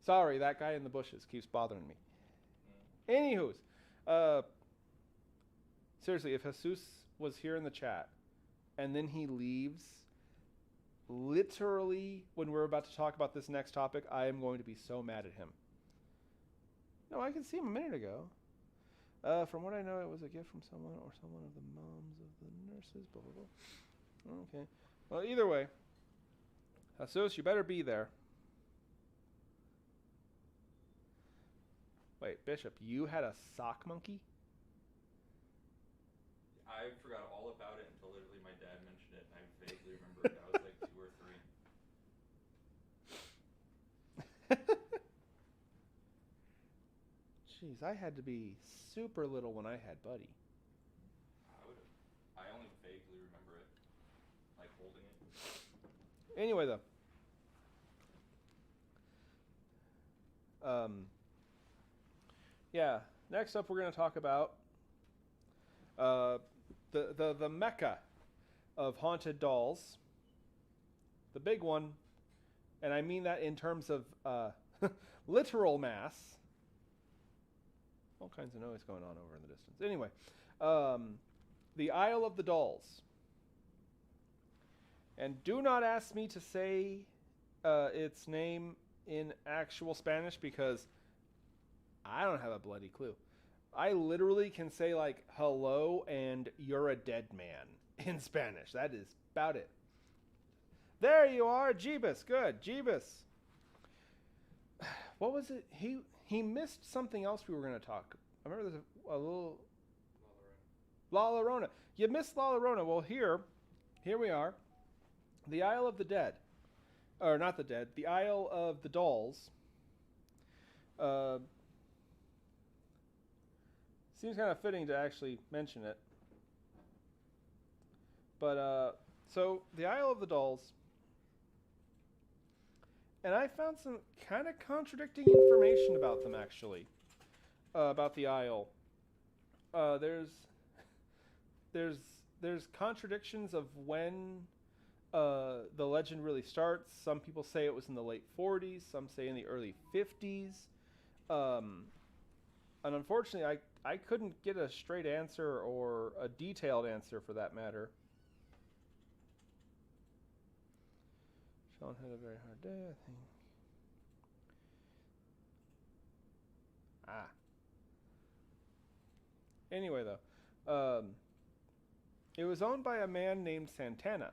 [SPEAKER 2] Sorry, that guy in the bushes keeps bothering me. Anywho's, seriously, if Jesus was here in the chat and then he leaves, literally when we're about to talk about this next topic, I am going to be so mad at him. No, I can see him a minute ago. From what I know, it was a gift from someone or someone of the moms of the nurses, blah, blah, blah. Okay. Well, either way, Jesus, you better be there. Wait, Bishop, you had a sock monkey?
[SPEAKER 3] I forgot all about it until literally my dad mentioned it, and I vaguely remember it. I was like 2 or 3.
[SPEAKER 2] Jeez, I had to be super little when I had Buddy.
[SPEAKER 3] I only vaguely remember it, like holding it.
[SPEAKER 2] Anyway, though. Yeah, next up we're going to talk about the mecca of haunted dolls. The big one, and I mean that in terms of literal mass. All kinds of noise going on over in the distance. Anyway, the Isle of the Dolls. And do not ask me to say its name in actual Spanish because I don't have a bloody clue. I literally can say like hello and you're a dead man in Spanish. That is about it. There you are, Jeebus. Good, Jeebus. What was it? He missed something else we were going to talk. I remember there's a little La Llorona. You missed La Llorona. Well, here we are. The Isle of the Dead. Or not the Dead. The Isle of the Dolls. Seems kind of fitting to actually mention it. But, so, the Isle of the Dolls. And I found some kind of contradicting information about them, actually. About the Isle. There's contradictions of when the legend really starts. Some people say it was in the late 40s. Some say in the early 50s. And unfortunately, I couldn't get a straight answer or a detailed answer for that matter. Sean had a very hard day, I think. Anyway, though, it was owned by a man named Santana.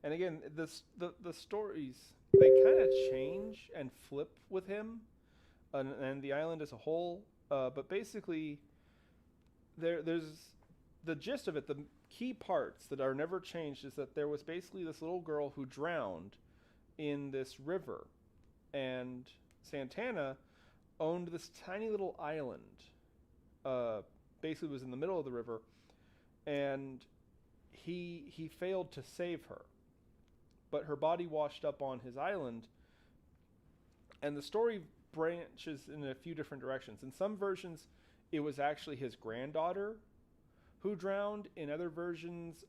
[SPEAKER 2] And again, the stories, they kind of change and flip with him and the island as a whole. But basically, there's the gist of it, the key parts that are never changed is that there was basically this little girl who drowned in this river. And Santana owned this tiny little island. Basically was in the middle of the river. And he failed to save her. But her body washed up on his island. And the story branches in a few different directions. In some versions, it was actually his granddaughter who drowned. In other versions,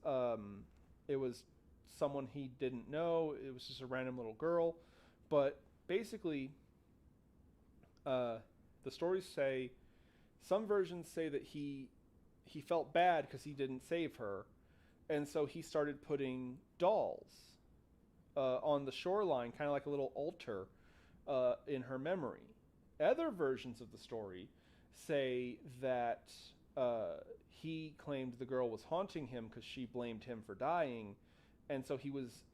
[SPEAKER 2] it was someone he didn't know. It was just a random little girl. But basically, the The stories say, some versions say that he felt bad because he didn't save her, and so he started putting dolls on the shoreline, kind of like a little altar in her memory. Other versions of the story say that he claimed the girl was haunting him because she blamed him for dying, and so he was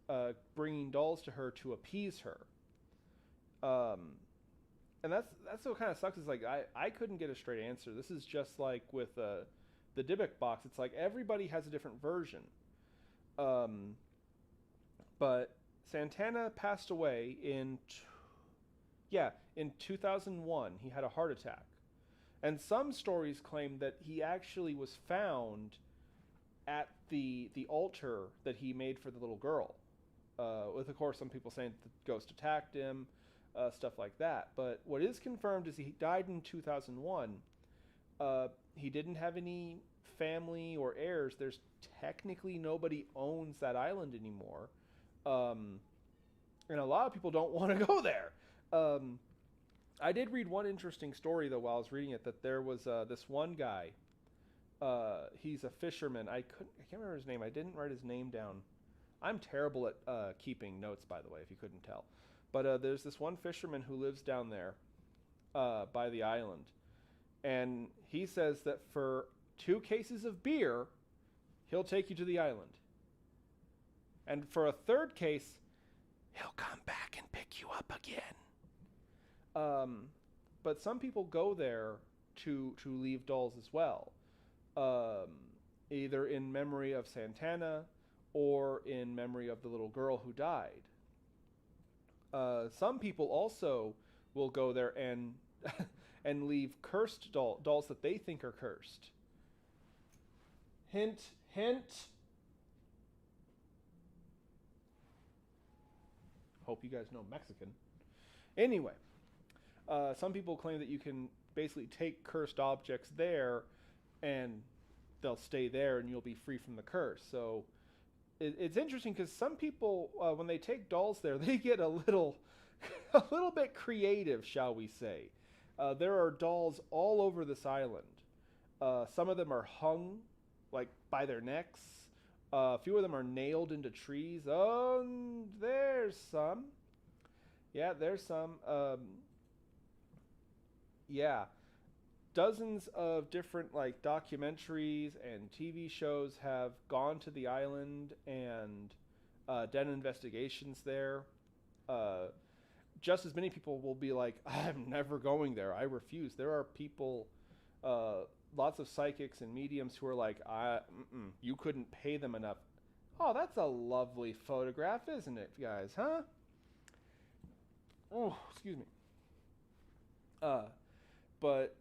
[SPEAKER 2] bringing dolls to her to appease her. And that's what kind of sucks. Is like I couldn't get a straight answer. This is just like with the Dybbuk box. It's like everybody has a different version. But Santana passed away in 2001. He had a heart attack. And some stories claim that he actually was found at the altar that he made for the little girl. With, of course, some people saying the ghost attacked him, stuff like that. But what is confirmed is he died in 2001. He didn't have any family or heirs. There's technically nobody owns that island anymore. And a lot of people don't want to go there. I did read one interesting story, though, while I was reading it, that there was this one guy. He's a fisherman. I can't remember his name. I didn't write his name down. I'm terrible at keeping notes, by the way, if you couldn't tell. But there's this one fisherman who lives down there by the island. And he says that for 2 cases of beer, he'll take you to the island. And for a 3rd case, he'll come back and pick you up again. But some people go there to leave dolls as well. Either in memory of Santana or in memory of the little girl who died. Some people also will go there and and leave cursed dolls that they think are cursed. Hint, hint. Hope you guys know Mexican. Anyway, some people claim that you can basically take cursed objects there and they'll stay there and you'll be free from the curse. So it's interesting because some people, when they take dolls there, they get a little bit creative, shall we say. There are dolls all over this island. Some of them are hung, like, by their necks. A few of them are nailed into trees. Oh, there's some. Yeah, there's some. Yeah. Dozens of different, like, documentaries and TV shows have gone to the island and done investigations there. Just as many people will be like, I'm never going there. I refuse. There are people, lots of psychics and mediums who are like, you couldn't pay them enough. Oh, that's a lovely photograph, isn't it, guys? Huh? Oh, excuse me. But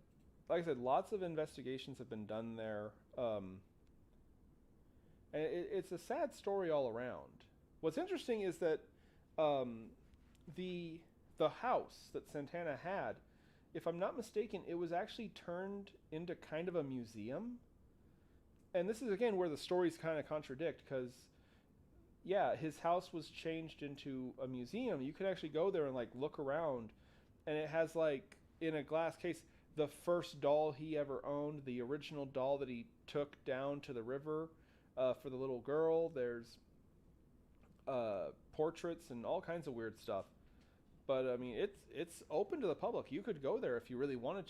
[SPEAKER 2] like I said, lots of investigations have been done there. And it's a sad story all around. What's interesting is that the house that Santana had, if I'm not mistaken, it was actually turned into kind of a museum. And this is, again, where the stories kind of contradict, because, yeah, his house was changed into a museum. You could actually go there and, like, look around, and it has, like, in a glass case, the first doll he ever owned, the original doll that he took down to the river for the little girl. There's portraits and all kinds of weird stuff. But, I mean, it's open to the public. You could go there if you really wanted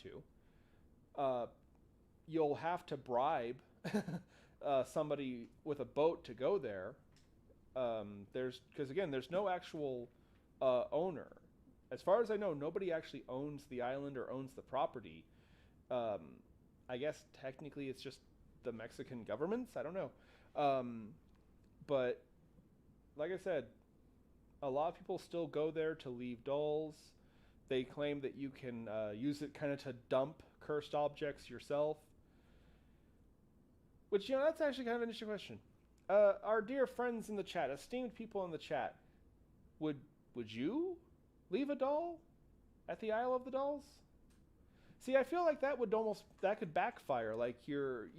[SPEAKER 2] to. You'll have to bribe somebody with a boat to go there. Because, again, there's no actual owner. As far as I know, nobody actually owns the island or owns the property. I guess technically it's just the Mexican governments. I don't know. But, like I said, a lot of people still go there to leave dolls. They claim that you can use it kind of to dump cursed objects yourself. Which, that's actually kind of an interesting question. Our dear friends in the chat, esteemed people in the chat, would you leave a doll at the Isle of the Dolls? See, I feel like that could backfire. Like you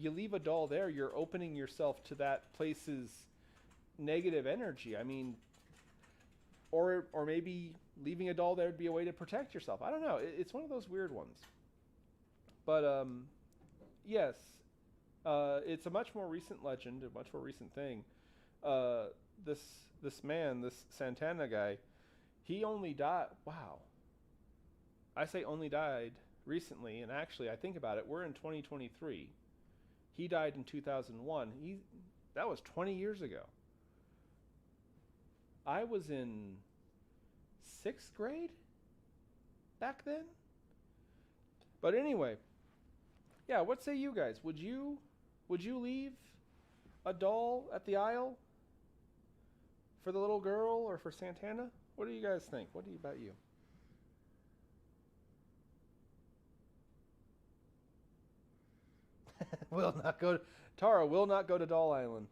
[SPEAKER 2] leave a doll there, you're opening yourself to that place's negative energy. I mean, or maybe leaving a doll there would be a way to protect yourself. I don't know. It's one of those weird ones. But yes, it's a much more recent legend, a much more recent thing. This man, this Santana guy, he only died. Wow. I say only died recently, and actually, I think about it. We're in 2023. He died in 2001. That was 20 years ago. I was in 6th grade back then. But anyway, yeah. What say you guys? Would you leave a doll at the aisle for the little girl or for Santana? What do you guys think? What about you? Tara will not go to Doll Island.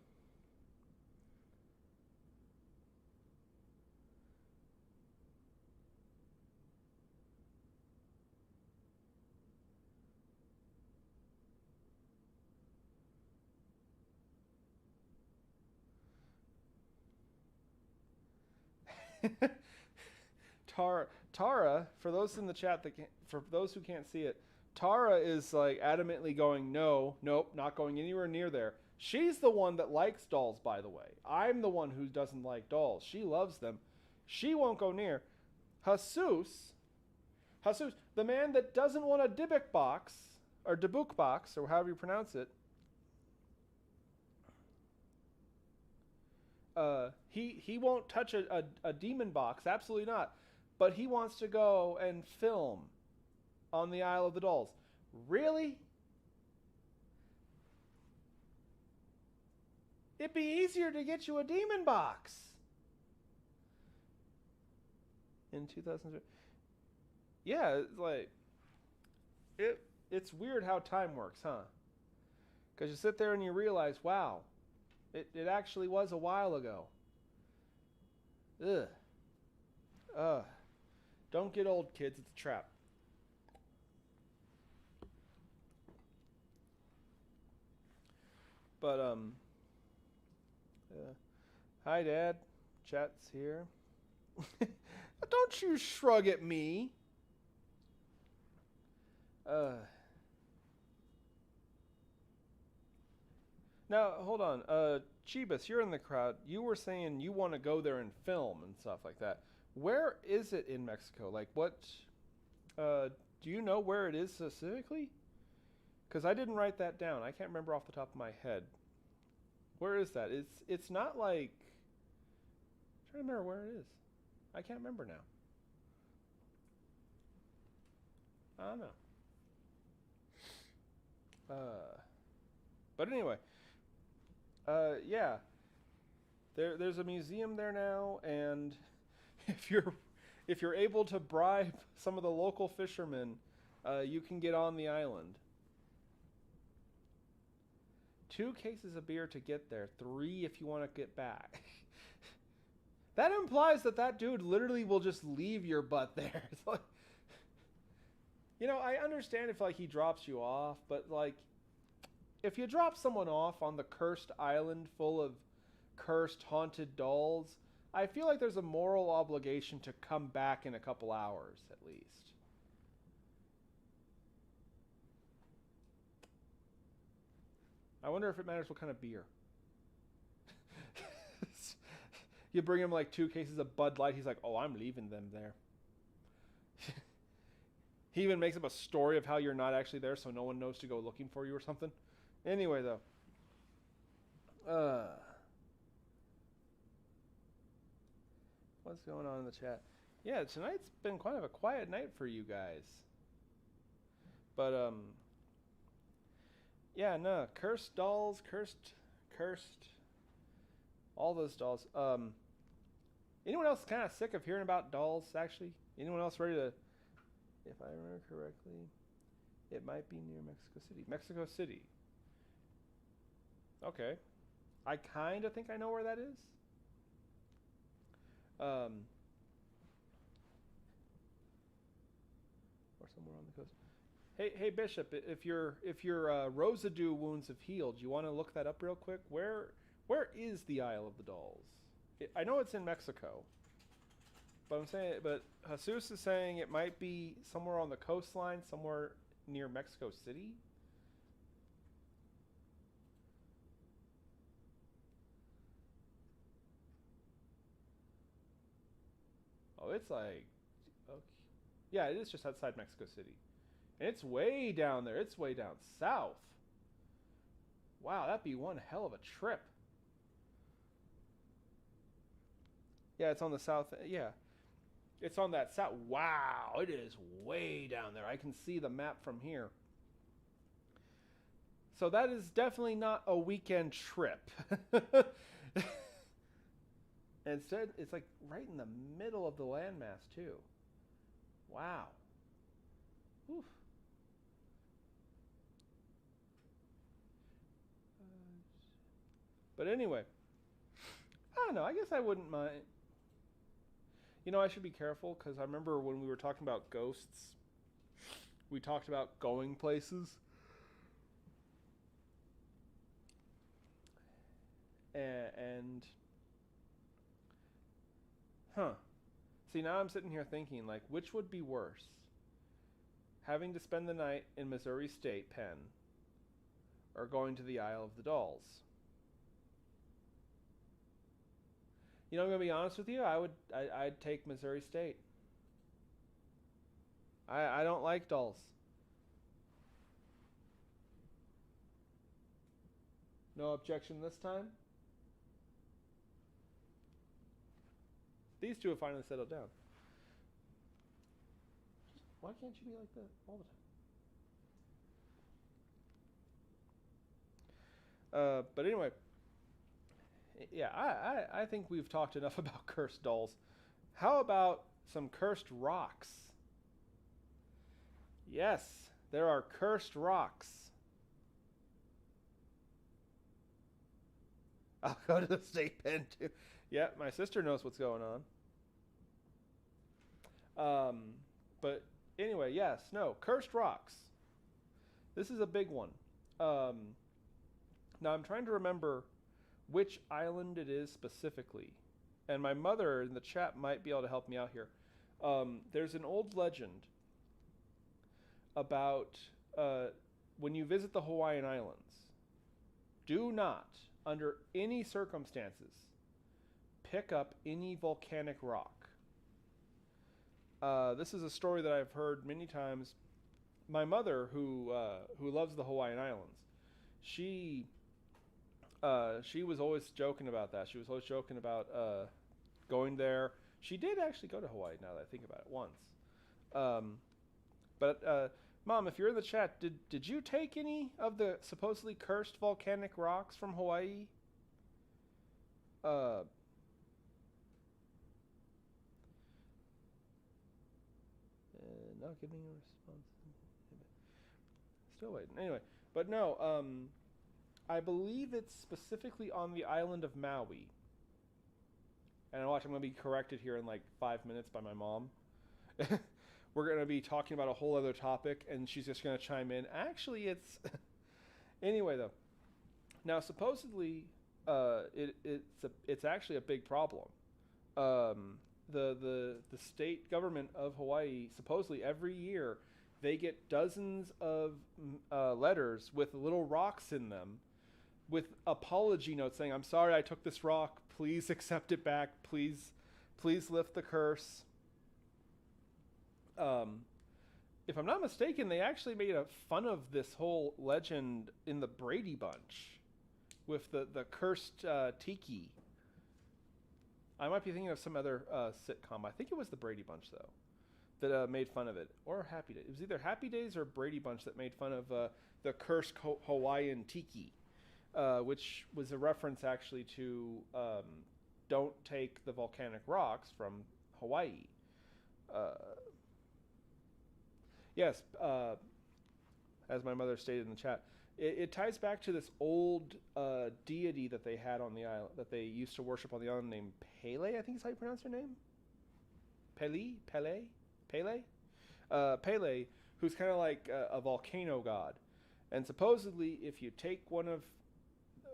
[SPEAKER 2] Tara, for those in the chat for those who can't see it, Tara is like adamantly going, no, nope, not going anywhere near there. She's the one that likes dolls, by the way. I'm the one who doesn't like dolls. She loves them. She won't go near. Jesus, the man that doesn't want a Dybbuk box, or Dybbuk box, or however you pronounce it, he won't touch a demon box, absolutely not. But he wants to go and film on the Isle of the Dolls. Really? It'd be easier to get you a demon box. In 2000. Yeah, it's like it's weird how time works, huh? Because you sit there and you realize, wow, it actually was a while ago. Ugh. Don't get old, kids. It's a trap. But hi, Dad. Chat's here. Don't you shrug at me. Now, hold on. Chibas, you're in the crowd. You were saying you want to go there and film and stuff like that. Where is it in Mexico? Like, what? Do you know where it is specifically? Because I didn't write that down. I can't remember off the top of my head. Where is that? It's not like... I'm trying to remember where it is. I can't remember now. I don't know. But anyway, yeah. There's a museum there now, and if you're able to bribe some of the local fishermen, you can get on the island. 2 cases of beer to get there, 3 if you want to get back. That implies that dude literally will just leave your butt there. It's like, you know, I understand if like he drops you off, but like, if you drop someone off on the cursed island full of cursed haunted dolls, I feel like there's a moral obligation to come back in a couple hours at least. I wonder if it matters what kind of beer. You bring him like 2 cases of Bud Light, he's like, oh, I'm leaving them there. He even makes up a story of how you're not actually there so no one knows to go looking for you or something. Anyway, though. What's going on in the chat? Yeah, tonight's been kind of a quiet night for you guys. But, yeah, no, cursed dolls, cursed, all those dolls. Anyone else kind of sick of hearing about dolls, actually? Anyone else ready to, if I remember correctly, it might be near Mexico City. Mexico City. Okay. I kind of think I know where that is. Or somewhere on the coast. Hey Bishop, if your Rosadoo wounds have healed, you want to look that up real quick? Where is the Isle of the Dolls? I know it's in Mexico. But I'm saying, but Jesus is saying it might be somewhere on the coastline, somewhere near Mexico City. Oh, it's like, okay. Yeah, it is just outside Mexico City. And it's way down there. It's way down south. Wow, that'd be one hell of a trip. Yeah, it's on the south. Yeah, it's on that south. Wow, it is way down there. I can see the map from here. So that is definitely not a weekend trip. Instead, it's like right in the middle of the landmass, too. Wow. Oof. But anyway, I don't know. I guess I wouldn't mind. You know, I should be careful because I remember when we were talking about ghosts, we talked about going places. And see, now I'm sitting here thinking, like, which would be worse? Having to spend the night in Missouri State Pen or going to the Isle of the Dolls? You know, I'm going to be honest with you, I'd take Missouri State. I don't like dolls. No objection this time? These two have finally settled down. Why can't you be like that all the time? But anyway, yeah, I think we've talked enough about cursed dolls. How about some cursed rocks? Yes, there are cursed rocks. I'll go to the state pen too. Yeah, my sister knows what's going on. But anyway, yes, no, cursed rocks. This is a big one. Now I'm trying to remember which island it is specifically. And my mother in the chat might be able to help me out here. There's an old legend about when you visit the Hawaiian Islands, do not, under any circumstances, pick up any volcanic rock. This is a story that I've heard many times. My mother, who loves the Hawaiian Islands, she was always joking about that. She was always joking about going there. She did actually go to Hawaii, now that I think about it, once. But Mom, if you're in the chat, did you take any of the supposedly cursed volcanic rocks from Hawaii? No, give me a response. Still waiting. Anyway, but no, I believe it's specifically on the island of Maui. And watch, I'm going to be corrected here in like 5 minutes by my mom. We're going to be talking about a whole other topic, and she's just going to chime in. Actually, it's... Anyway, though. Now, supposedly, it's actually a big problem. The state government of Hawaii, supposedly every year, they get dozens of letters with little rocks in them with apology notes saying, I'm sorry I took this rock. Please accept it back. Please lift the curse. If I'm not mistaken, they actually made a fun of this whole legend in the Brady Bunch with the cursed tiki. I might be thinking of some other sitcom. I think it was the Brady Bunch, though, that made fun of it. Or Happy Days. It was either Happy Days or Brady Bunch that made fun of the cursed Hawaiian tiki, which was a reference actually to don't take the volcanic rocks from Hawaii. Yes, as my mother stated in the chat, it ties back to this old deity that they had on the island, that they used to worship on the island, named Pele, I think is how you pronounce her name? Pele, who's kind of like a volcano god. And supposedly, if you take one of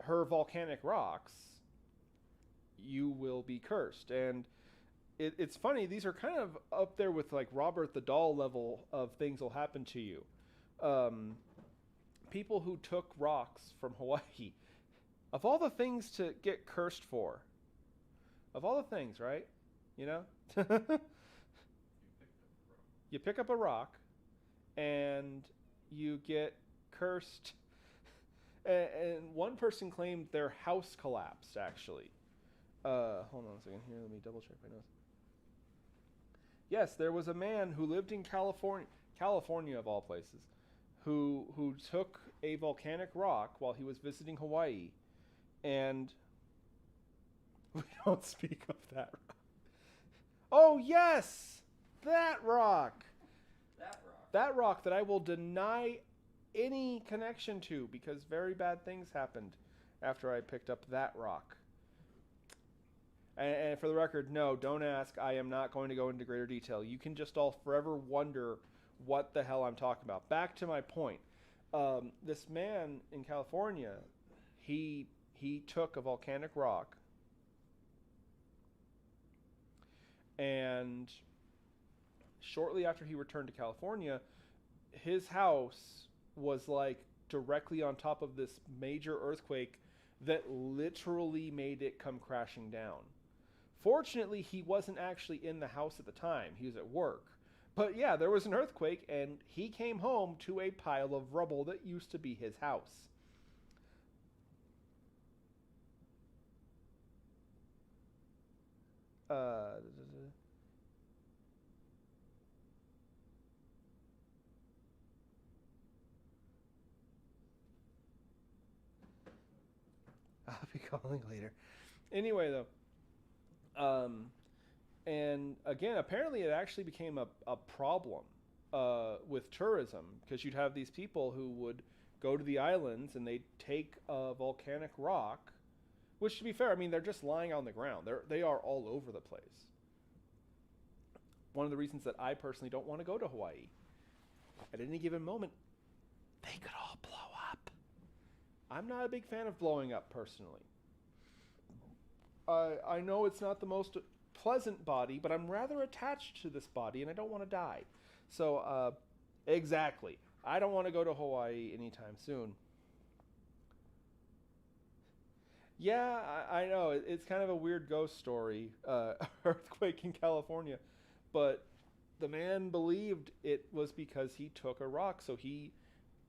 [SPEAKER 2] her volcanic rocks, you will be cursed. And it's funny. These are kind of up there with like Robert the Doll level of things will happen to you. People who took rocks from Hawaii, of all the things to get cursed for, of all the things, right? You know, you pick up a rock, and you get cursed. And one person claimed their house collapsed. Actually, hold on a second here. Let me double check my notes. Yes, there was a man who lived in California of all places, who took a volcanic rock while he was visiting Hawaii, and we don't speak of that rock. Oh yes, that rock.
[SPEAKER 3] That rock.
[SPEAKER 2] That rock that I will deny any connection to because very bad things happened after I picked up that rock. And for the record, no, don't ask. I am not going to go into greater detail. You can just all forever wonder what the hell I'm talking about. Back to my point. This man in California, he took a volcanic rock, and shortly after he returned to California, his house was like directly on top of this major earthquake that literally made it come crashing down. Fortunately, he wasn't actually in the house at the time. He was at work. But yeah, there was an earthquake, and he came home to a pile of rubble that used to be his house. I'll be calling later. Anyway, though. And again, apparently it actually became a problem with tourism because you'd have these people who would go to the islands and they'd take a volcanic rock, which to be fair, I mean, they're just lying on the ground. They are all over the place. One of the reasons that I personally don't want to go to Hawaii. At any given moment, they could all blow up. I'm not a big fan of blowing up personally. I know it's not the most pleasant body, but I'm rather attached to this body, and I don't want to die. So, exactly. I don't want to go to Hawaii anytime soon. Yeah, I know. It's kind of a weird ghost story, earthquake in California. But the man believed it was because he took a rock, so he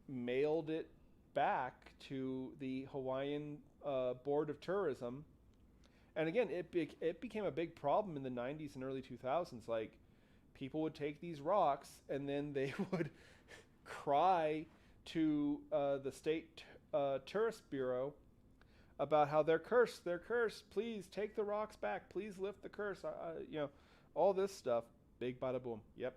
[SPEAKER 2] mailed it back to the Hawaiian Board of Tourism. And again, it became a big problem in the 90s and early 2000s. Like, people would take these rocks and then they would cry to the state tourist bureau about how they're cursed. They're cursed. Please take the rocks back. Please lift the curse. All this stuff. Big bada boom. Yep.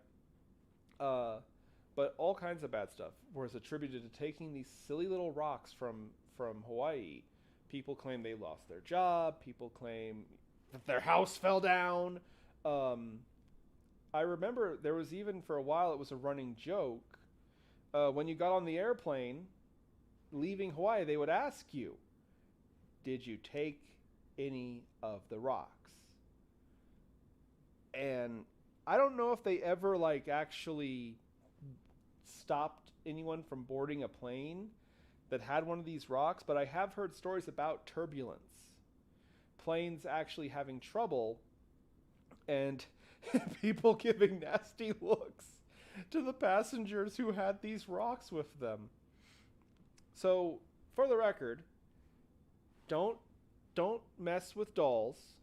[SPEAKER 2] But all kinds of bad stuff was attributed to taking these silly little rocks from Hawaii. People claim they lost their job. People claim that their house fell down. I remember there was even for a while it was a running joke. When you got on the airplane leaving Hawaii, they would ask you, did you take any of the rocks? And I don't know if they ever actually stopped anyone from boarding a plane that had one of these rocks, but I have heard stories about turbulence. Planes actually having trouble and people giving nasty looks to the passengers who had these rocks with them. So, for the record, don't mess with dolls.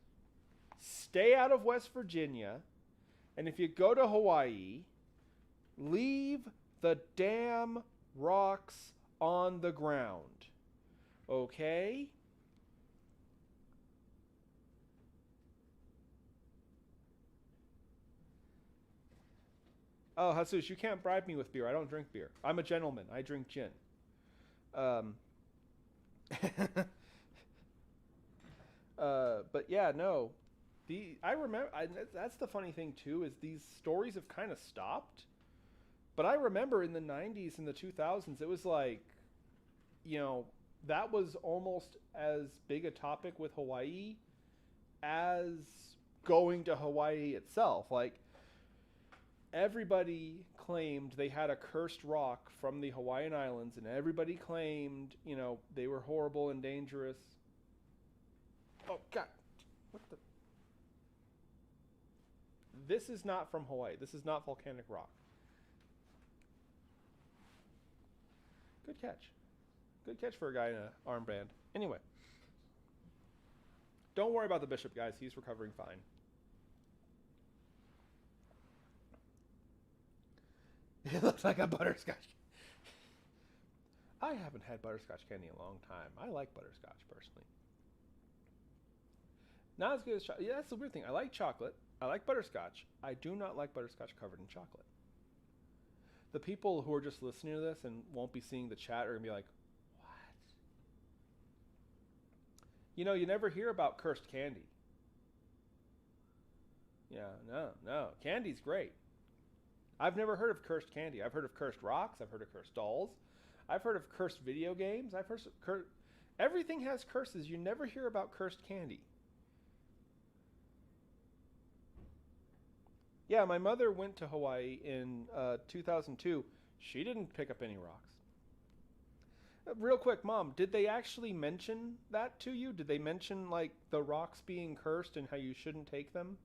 [SPEAKER 2] Stay out of West Virginia. And if you go to Hawaii, leave the damn rocks on the ground. Okay? Oh, Jesus, you can't bribe me with beer. I don't drink beer. I'm a gentleman. I drink gin. But yeah, no. I remember. That's the funny thing too is these stories have kind of stopped. But I remember in the 90s and the 2000s, it was that was almost as big a topic with Hawaii as going to Hawaii itself. Like, everybody claimed they had a cursed rock from the Hawaiian Islands, and everybody claimed, they were horrible and dangerous. Oh, God. What the? This is not from Hawaii. This is not volcanic rock. Good catch. Good catch for a guy in an armband. Anyway. Don't worry about the bishop, guys. He's recovering fine. It looks like a butterscotch. I haven't had butterscotch candy in a long time. I like butterscotch, personally. Not as good as chocolate. Yeah, that's the weird thing. I like chocolate. I like butterscotch. I do not like butterscotch covered in chocolate. The people who are just listening to this and won't be seeing the chat are going to be like, what? You never hear about cursed candy. Yeah, no. Candy's great. I've never heard of cursed candy. I've heard of cursed rocks. I've heard of cursed dolls. I've heard of cursed video games. I've heard of everything has curses. You never hear about cursed candy. Yeah, my mother went to Hawaii in 2002. She didn't pick up any rocks. Real quick, Mom, did they actually mention that to you? Did they mention, like, the rocks being cursed and how you shouldn't take them?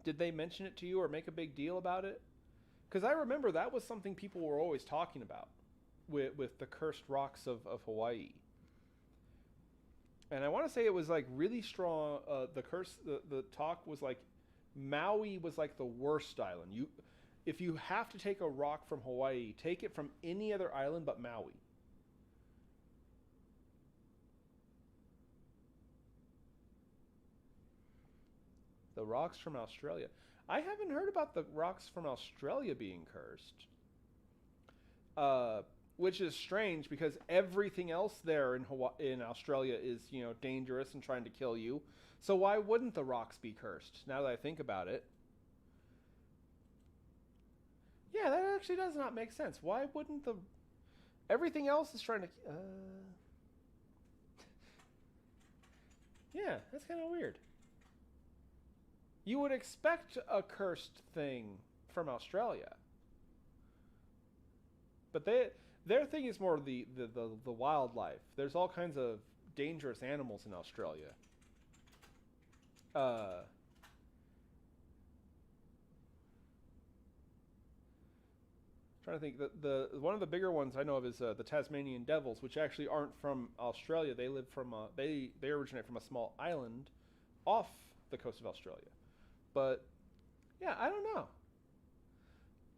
[SPEAKER 2] Did they mention it to you or make a big deal about it? Because I remember that was something people were always talking about with the cursed rocks of Hawaii. And I want to say it was like really strong. The talk was like Maui was like the worst island. If you have to take a rock from Hawaii, take it from any other island but Maui. The rocks from Australia. I haven't heard about the rocks from Australia being cursed. Which is strange because everything else there in Australia is, dangerous and trying to kill you. So why wouldn't the rocks be cursed? Now that I think about it. Yeah, that actually does not make sense. Why wouldn't everything else is trying to Yeah, that's kind of weird. You would expect a cursed thing from Australia. But their thing is more the wildlife. There's all kinds of dangerous animals in Australia. Trying to think, the one of the bigger ones I know of is the Tasmanian devils, which actually aren't from Australia. They live from they originate from a small island off the coast of Australia. But yeah, I don't know.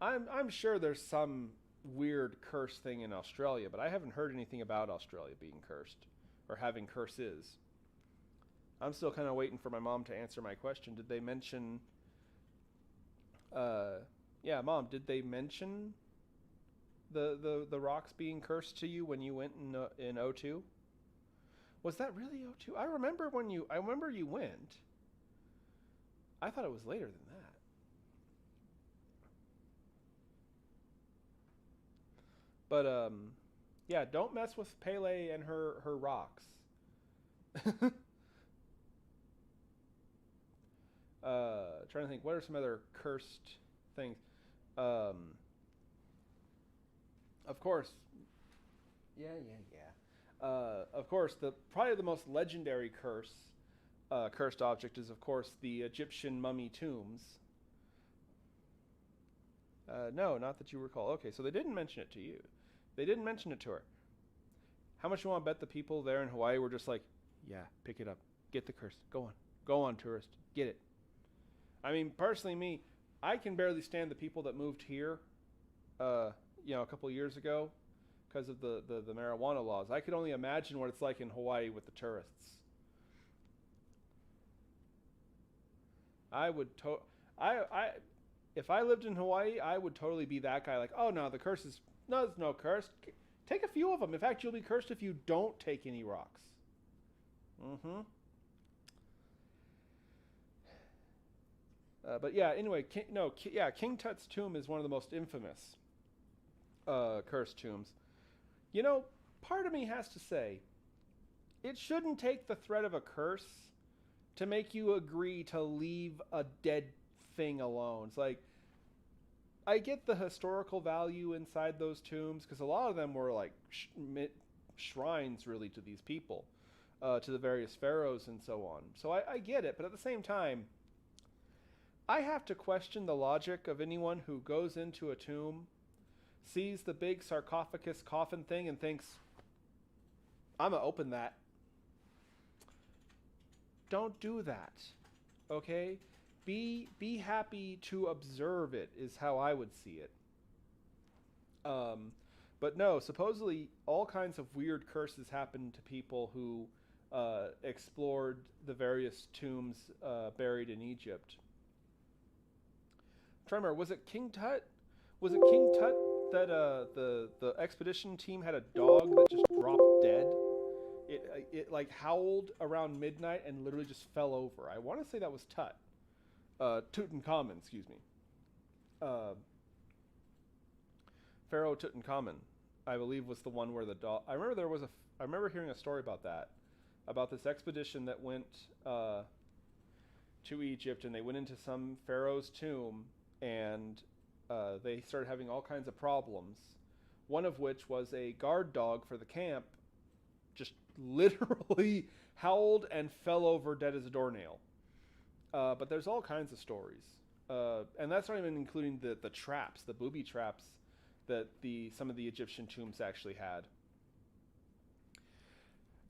[SPEAKER 2] I'm sure there's some weird curse thing in Australia, but I haven't heard anything about Australia being cursed or having curses. I'm still kind of waiting for my mom to answer my question. Did they mention yeah, Mom, did they mention the rocks being cursed to you when you went in 02? Was that really 02? I remember you went. I thought it was later than that. But yeah, don't mess with Pele and her rocks. Trying to think, what are some other cursed things? Of course. Yeah. Of course, probably the most legendary cursed object is, of course, the Egyptian mummy tombs. No, not that you recall. Okay, so they didn't mention it to you. They didn't mention it to her. How much you want to bet the people there in Hawaii were just like, yeah, pick it up. Get the curse. Go on, tourist. Get it. I mean, personally, me, I can barely stand the people that moved here, a couple of years ago because of the marijuana laws. I could only imagine what it's like in Hawaii with the tourists. If I lived in Hawaii, I would totally be that guy. Like, oh no, there's no curse. Take a few of them. In fact, you'll be cursed if you don't take any rocks. But yeah, anyway, King Tut's tomb is one of the most infamous cursed tombs. Part of me has to say, it shouldn't take the threat of a curse to make you agree to leave a dead thing alone. It's like, I get the historical value inside those tombs because a lot of them were like shrines, really, to these people, to the various pharaohs and so on. So I get it, but at the same time, I have to question the logic of anyone who goes into a tomb, sees the big sarcophagus coffin thing, and thinks, I'm going to open that. Don't do that, okay? Be happy to observe it, is how I would see it. But no, supposedly all kinds of weird curses happened to people who explored the various tombs buried in Egypt. I'm trying to remember, was it King Tut? Was it King Tut that the expedition team had a dog that just dropped dead? It like howled around midnight and literally just fell over. I want to say that was Tut. Tutankhamun, excuse me. Pharaoh Tutankhamun, I believe, was the one where the dog. I remember hearing a story about that, about this expedition that went to Egypt, and they went into some pharaoh's tomb, and they started having all kinds of problems. One of which was a guard dog for the camp just literally howled and fell over dead as a doornail. But there's all kinds of stories. And that's not even including the traps, the booby traps that some of the Egyptian tombs actually had.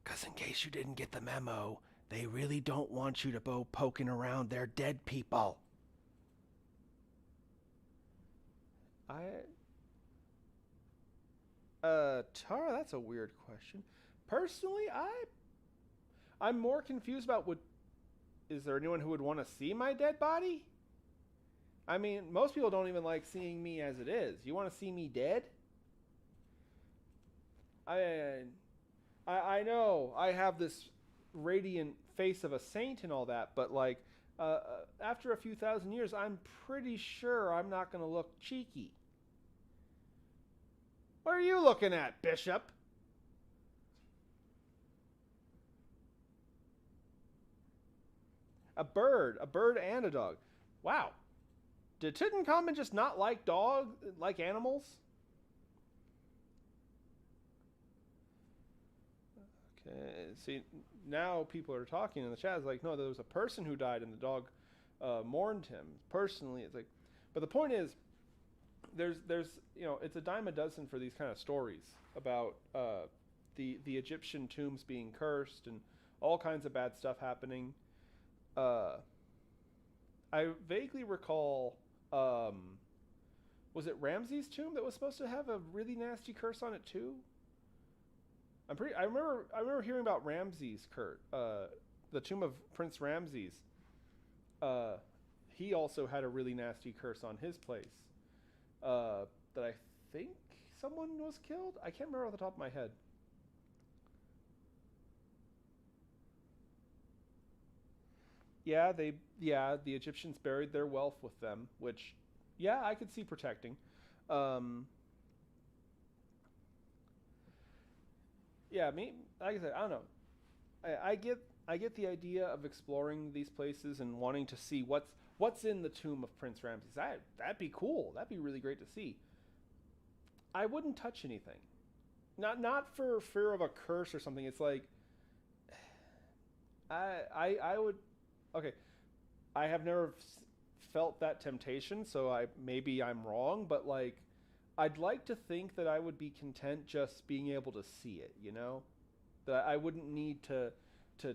[SPEAKER 2] Because in case you didn't get the memo, they really don't want you to go poking around their dead people. Tara, that's a weird question. Personally, I'm more confused about is there anyone who would want to see my dead body? I mean, most people don't even like seeing me as it is. You want to see me dead? I know I have this radiant face of a saint and all that, but like after a few thousand years, I'm pretty sure I'm not going to look cheeky. What are you looking at, Bishop? A bird and a dog. Wow. Did Tutankhamun just not like animals? Okay, see, now people are talking in the chat. It's like, no, there was a person who died and the dog mourned him. Personally, it's like, but the point is, there's it's a dime a dozen for these kind of stories about the Egyptian tombs being cursed and all kinds of bad stuff happening. I vaguely recall, was it Ramses' tomb that was supposed to have a really nasty curse on it too? I remember hearing about Ramses' curse, the tomb of Prince Ramses. He also had a really nasty curse on his place. That I think someone was killed. I can't remember off the top of my head. The Egyptians buried their wealth with them, which, I could see protecting. Like I said, I don't know. I get the idea of exploring these places and wanting to see what's in the tomb of Prince Ramses. That'd be cool. That'd be really great to see. I wouldn't touch anything. Not for fear of a curse or something. It's like I would. Okay, I have never felt that temptation, so maybe I'm wrong, but like, I'd like to think that I would be content just being able to see it, that I wouldn't need to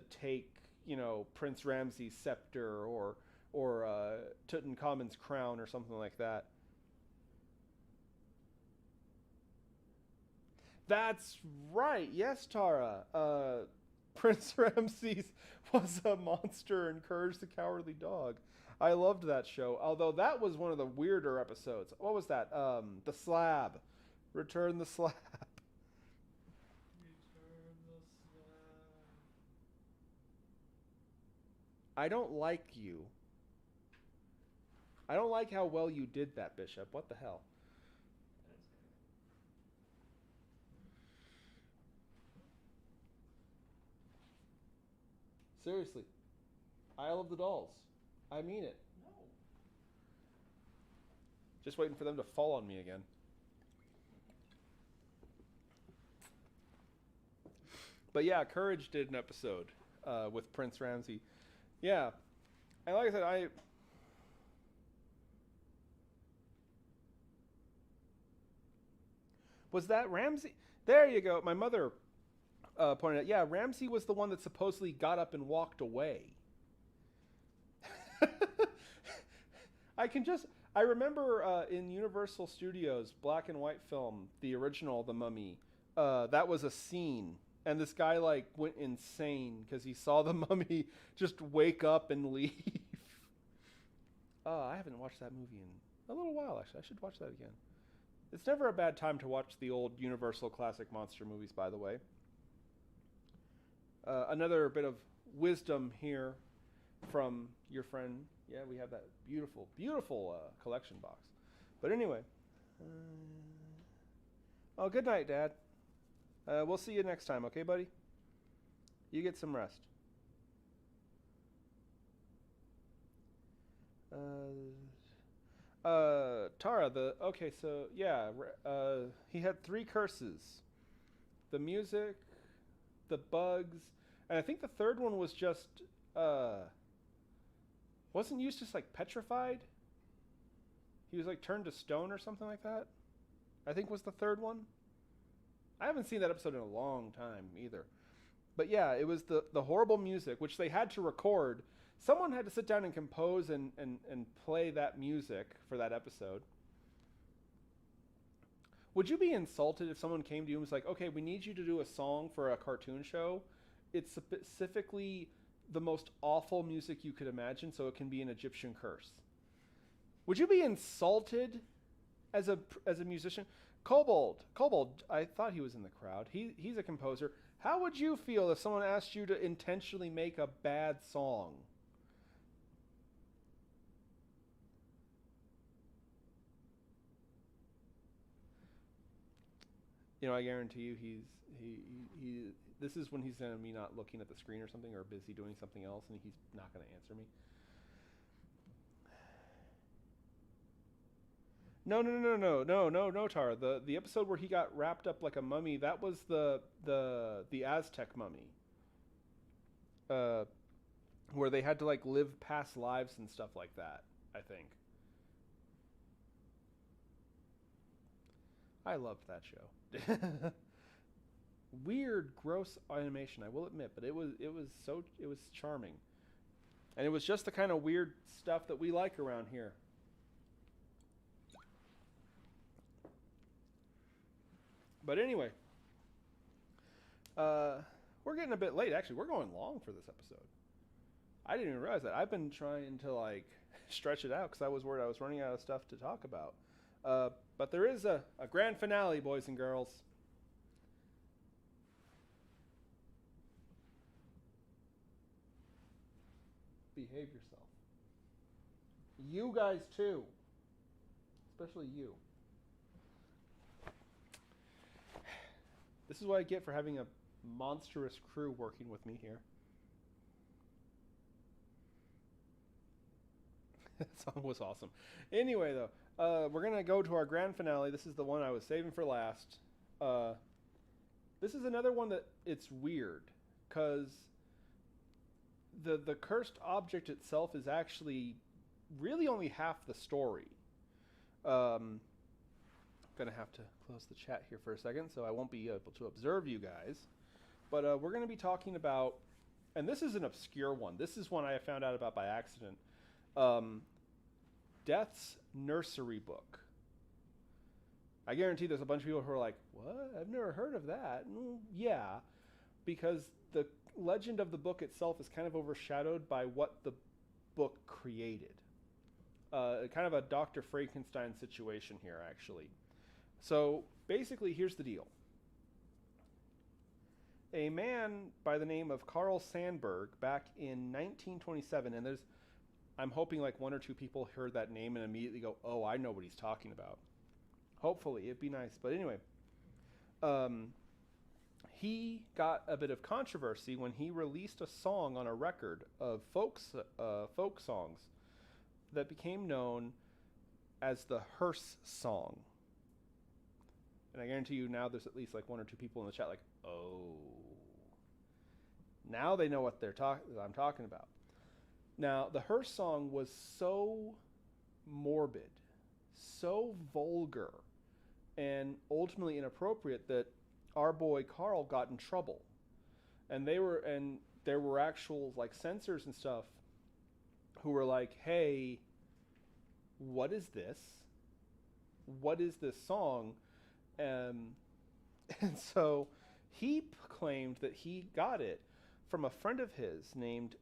[SPEAKER 2] take, Prince Ramses' scepter or Tutankhamun's crown or something like that. That's right. Yes, Tara. Prince Ramses was a monster and Courage the Cowardly Dog. I loved that show, although that was one of the weirder episodes. What was that? The Slab. Return the Slab.
[SPEAKER 3] Return the slab.
[SPEAKER 2] I don't like you. I don't like how well you did that, Bishop. What the hell? Seriously. Isle of the Dolls. I mean it.
[SPEAKER 3] No.
[SPEAKER 2] Just waiting for them to fall on me again. But yeah, Courage did an episode with Prince Ramsey. Yeah. And like I said, was that Ramsey? There you go. My mother pointed out, yeah, Ramsey was the one that supposedly got up and walked away. I remember in Universal Studios, black and white film, the original, The Mummy, that was a scene. And this guy like went insane because he saw the mummy just wake up and leave. I haven't watched that movie in a little while, actually. I should watch that again. It's never a bad time to watch the old Universal classic monster movies, by the way. Another bit of wisdom here from your friend. Yeah, we have that beautiful, beautiful collection box. But anyway. Oh, good night, Dad. We'll see you next time, okay, buddy? You get some rest. Tara, he had 3 curses. The music, the bugs, and I think the third one was just, wasn't Eustace like petrified? He was like turned to stone or something like that? I think was the third one. I haven't seen that episode in a long time either. But yeah, it was the horrible music, which they had to record. Someone had to sit down and compose and play that music for that episode. Would you be insulted if someone came to you and was like, okay, we need you to do a song for a cartoon show. It's specifically the most awful music you could imagine, so it can be an Egyptian curse. Would you be insulted as a musician? Kobold, I thought he was in the crowd. He's a composer. How would you feel if someone asked you to intentionally make a bad song? You know, I guarantee you he this is when he's going to be not looking at the screen or something, or busy doing something else, and he's not going to answer me. No, Tara. The episode where he got wrapped up like a mummy, that was the Aztec mummy. Where they had to like live past lives and stuff like that, I think. I loved that show. Weird, gross animation, I will admit, but it was charming. And it was just the kind of weird stuff that we like around here. But anyway, we're getting a bit late. Actually, we're going long for this episode. I didn't even realize that. I've been trying to like stretch it out because I was worried I was running out of stuff to talk about. But there is a grand finale, boys and girls. Behave yourself. You guys too. Especially you. This is what I get for having a monstrous crew working with me here. That song was awesome. Anyway, though, we're going to go to our grand finale. This is the one I was saving for last. This is another one that it's weird, because the cursed object itself is actually really only half the story. Gonna have to close the chat here for a second, so I won't be able to observe you guys. But we're going to be talking about, and this is an obscure one. This is one I found out about by accident. Death's Nursery Book. I guarantee there's a bunch of people who are like, what? I've never heard of that. Yeah, because the legend of the book itself is kind of overshadowed by what the book created. Kind of a Dr. Frankenstein situation here, actually. So basically, here's the deal. A man by the name of Carl Sandburg back in 1927, and I'm hoping like 1 or 2 people heard that name and immediately go, oh, I know what he's talking about. Hopefully, it'd be nice. But anyway, he got a bit of controversy when he released a song on a record of folk songs that became known as the hearse song. And I guarantee you now there's at least like one or two people in the chat like, oh, now they know what I'm talking about. Now, the hearse song was so morbid, so vulgar, and ultimately inappropriate that our boy Carl got in trouble. And there were actual like censors and stuff who were like, "Hey, what is this? What is this song?" And so he claimed that he got it from a friend of his named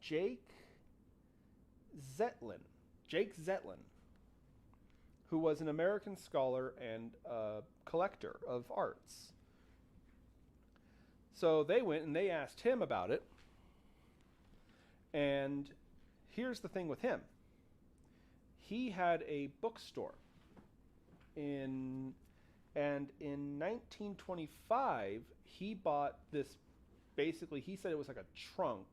[SPEAKER 2] Jake Zetlin, who was an American scholar and collector of arts. So they went and they asked him about it. And here's the thing with him. He had a bookstore in 1925, he bought this, basically, he said it was like a trunk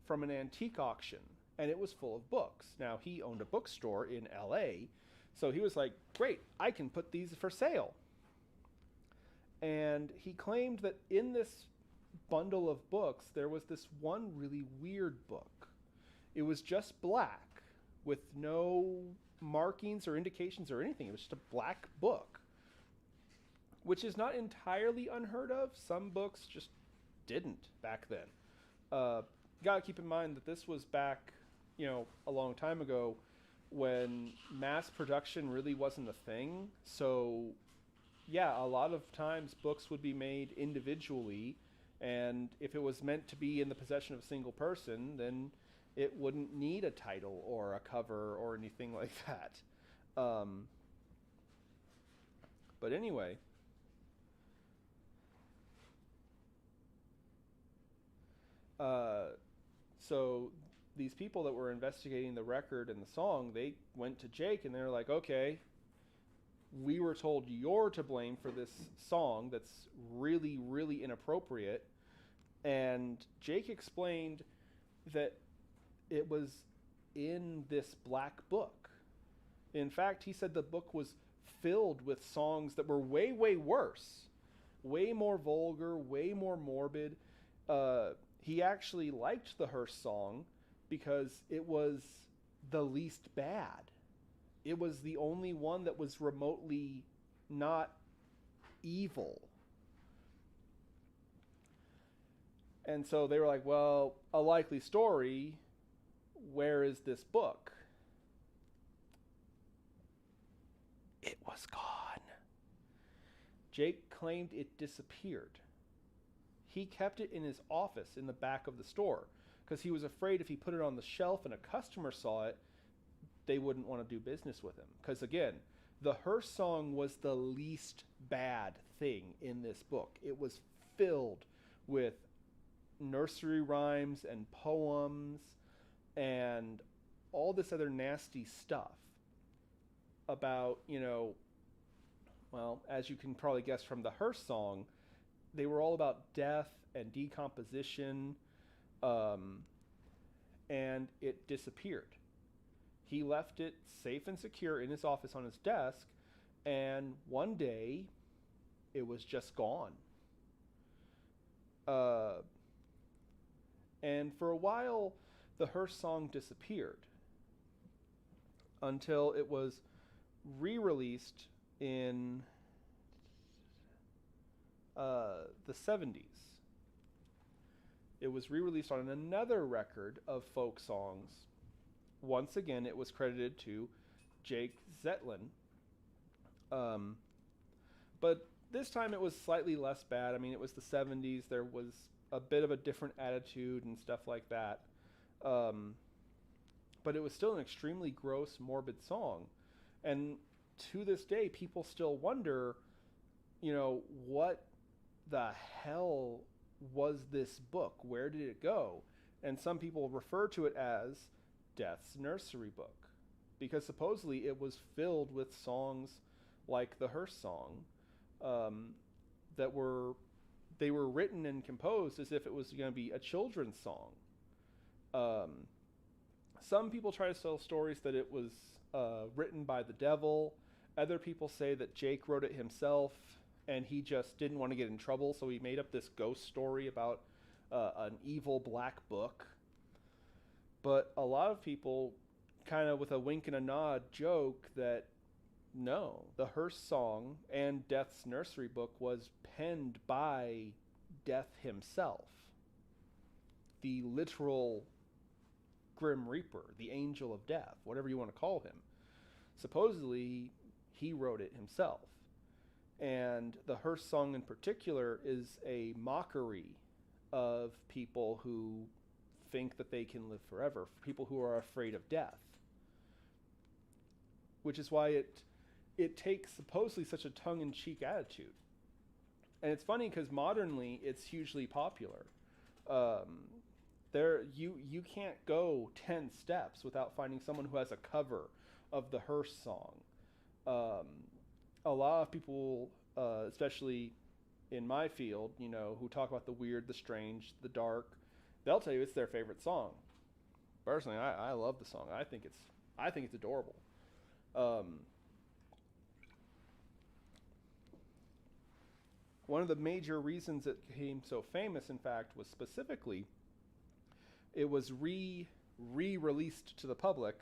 [SPEAKER 2] from an antique auction, and it was full of books. Now, he owned a bookstore in LA, so he was like, great, I can put these for sale. And he claimed that in this bundle of books, there was this one really weird book. It was just black, with no markings or indications or anything. It was just a black book, which is not entirely unheard of. Some books just didn't back then. Gotta keep in mind that this was back, a long time ago when mass production really wasn't a thing. So, yeah, a lot of times books would be made individually, and if it was meant to be in the possession of a single person, then it wouldn't need a title or a cover or anything like that. But anyway, so these people that were investigating the record and the song, they went to Jake and they're like, okay, we were told you're to blame for this song that's really, really inappropriate. And Jake explained that it was in this black book. In fact, he said the book was filled with songs that were way, way worse, way more vulgar, way more morbid. He actually liked the hearse song because it was the least bad. It was the only one that was remotely not evil. And so they were like, well, a likely story, where is this book? It was gone. Jake claimed it disappeared. He kept it in his office in the back of the store because he was afraid if he put it on the shelf and a customer saw it, they wouldn't want to do business with him. Because again, the hearse song was the least bad thing in this book. It was filled with nursery rhymes and poems and all this other nasty stuff about, well, as you can probably guess from the hearse song, they were all about death and decomposition, and it disappeared. He left it safe and secure in his office on his desk, and one day it was just gone. And for a while, the hearse song disappeared until it was re-released in the 70s. It was re-released on another record of folk songs. Once again, it was credited to Jake Zetlin. But this time it was slightly less bad. I mean, it was the 70s. There was a bit of a different attitude and stuff like that. But it was still an extremely gross, morbid song. And to this day, people still wonder, what the hell was this book? Where did it go? And some people refer to it as Death's nursery book, because supposedly it was filled with songs like the hearse song, that were written and composed as if it was going to be a children's song. Some people try to tell stories that it was written by the devil. Other people say that Jake wrote it himself and he just didn't want to get in trouble, so he made up this ghost story about an evil black book. But a lot of people, kind of with a wink and a nod, joke that no, the Hearst song and Death's nursery book was penned by Death himself, the literal Grim Reaper, the Angel of Death, whatever you want to call him. Supposedly, he wrote it himself. And the Hearst song in particular is a mockery of people who think that they can live forever, people who are afraid of death. Which is why it takes supposedly such a tongue-in-cheek attitude. And it's funny because modernly it's hugely popular. You can't go 10 steps without finding someone who has a cover of the Hearst song. A lot of people, especially in my field, who talk about the weird, the strange, the dark, they'll tell you it's their favorite song. Personally, I love the song. I think it's adorable. One of the major reasons it became so famous, in fact, was specifically it was re-released to the public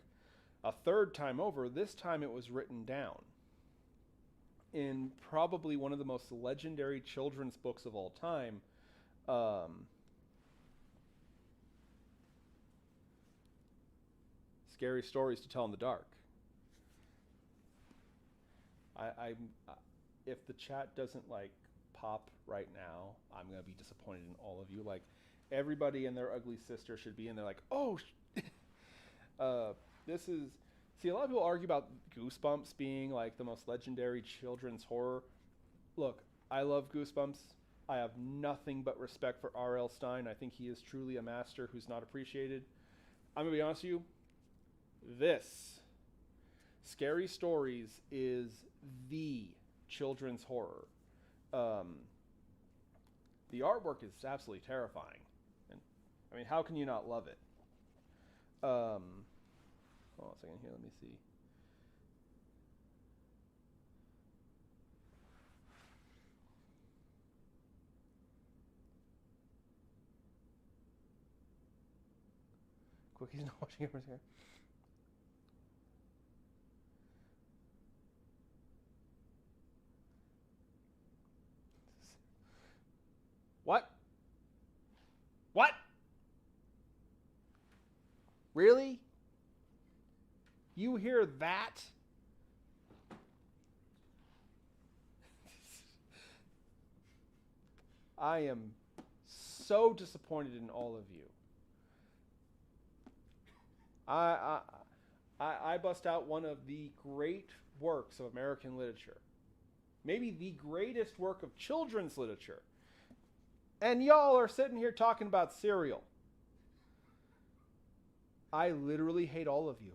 [SPEAKER 2] a third time over. This time it was written down in probably one of the most legendary children's books of all time. Scary Stories to Tell in the Dark. If the chat doesn't pop right now, I'm gonna be disappointed in all of you. Everybody and their ugly sister should be in there oh this is, see, a lot of people argue about Goosebumps being the most legendary children's horror. Look, I love Goosebumps. I have nothing but respect for R.L. Stine. I think he is truly a master who's not appreciated. I'm gonna be honest with you, this Scary Stories is the children's horror. The artwork is absolutely terrifying. And how can you not love it? Hold on a second here, let me see. Quick, he's not watching everyone's here. What? What? Really? You hear that? I am so disappointed in all of you. I bust out one of the great works of American literature. Maybe the greatest work of children's literature. And y'all are sitting here talking about cereal. I literally hate all of you.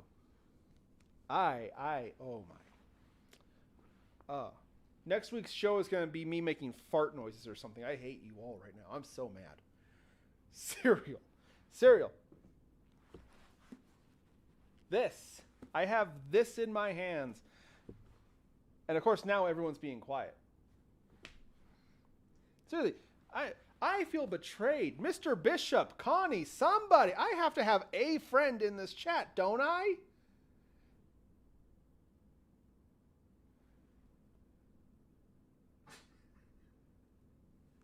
[SPEAKER 2] Oh my. Next week's show is going to be me making fart noises or something. I hate you all right now. I'm so mad. Cereal. This. I have this in my hands. And of course now everyone's being quiet. Seriously, I feel betrayed. Mr. Bishop, Connie, somebody. I have to have a friend in this chat, don't I?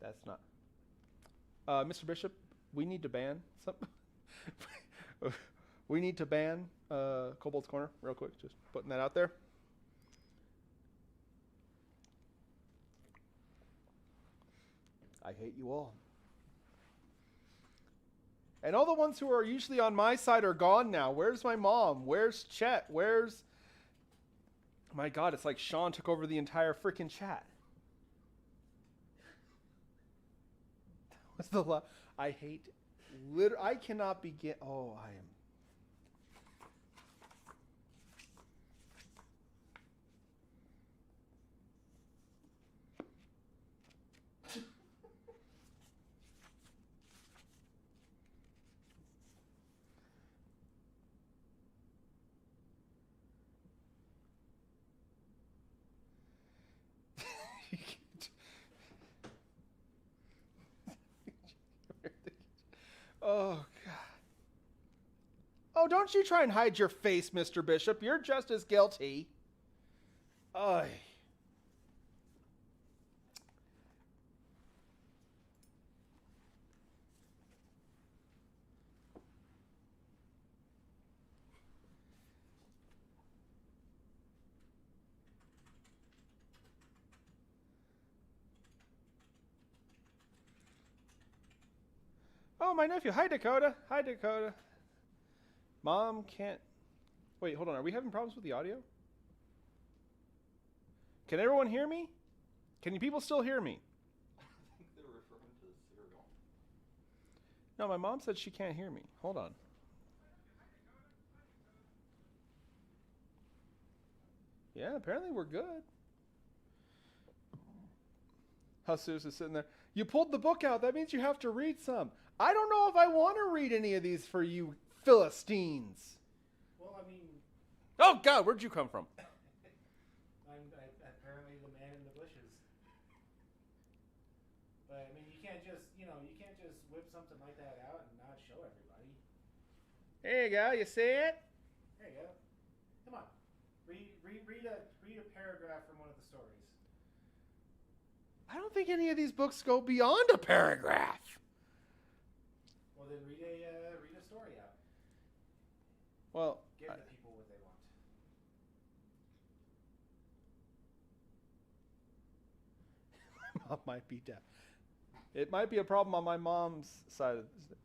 [SPEAKER 2] That's not. Mr. Bishop, we need to ban something. We need to ban Kobold's Corner real quick. Just putting that out there. I hate you all. And all the ones who are usually on my side are gone now. Where's my mom? Where's Chet? Where's... My God, it's like Sean took over the entire freaking chat. What's the... I hate... I cannot begin... Oh, I am... Oh, God. Oh, don't you try and hide your face, Mr. Bishop. You're just as guilty. Ay. Oh, my nephew. Hi, Dakota. Hi, Dakota. Mom can't... Wait, hold on. Are we having problems with the audio? Can everyone hear me? Can you people still hear me?
[SPEAKER 3] I think they're referring to the cereal.
[SPEAKER 2] No, my mom said she can't hear me. Hold on. Yeah, apparently we're good. Jesus is sitting there. You pulled the book out. That means you have to read some. I don't know if I want to read any of these for you Philistines.
[SPEAKER 4] Well, I mean,
[SPEAKER 2] Oh, God, where'd you come from?
[SPEAKER 4] I'm apparently the man in the bushes. But, I mean, you can't just whip something like that out and not show everybody.
[SPEAKER 2] There you go. You see it?
[SPEAKER 4] There you go. Come on. Read a paragraph from one of the stories.
[SPEAKER 2] I don't think any of these books go beyond a paragraph.
[SPEAKER 4] Well, then read a story out.
[SPEAKER 2] Well,
[SPEAKER 4] Give the people what they want.
[SPEAKER 2] my mom might be deaf. It might be a problem on my mom's side of this.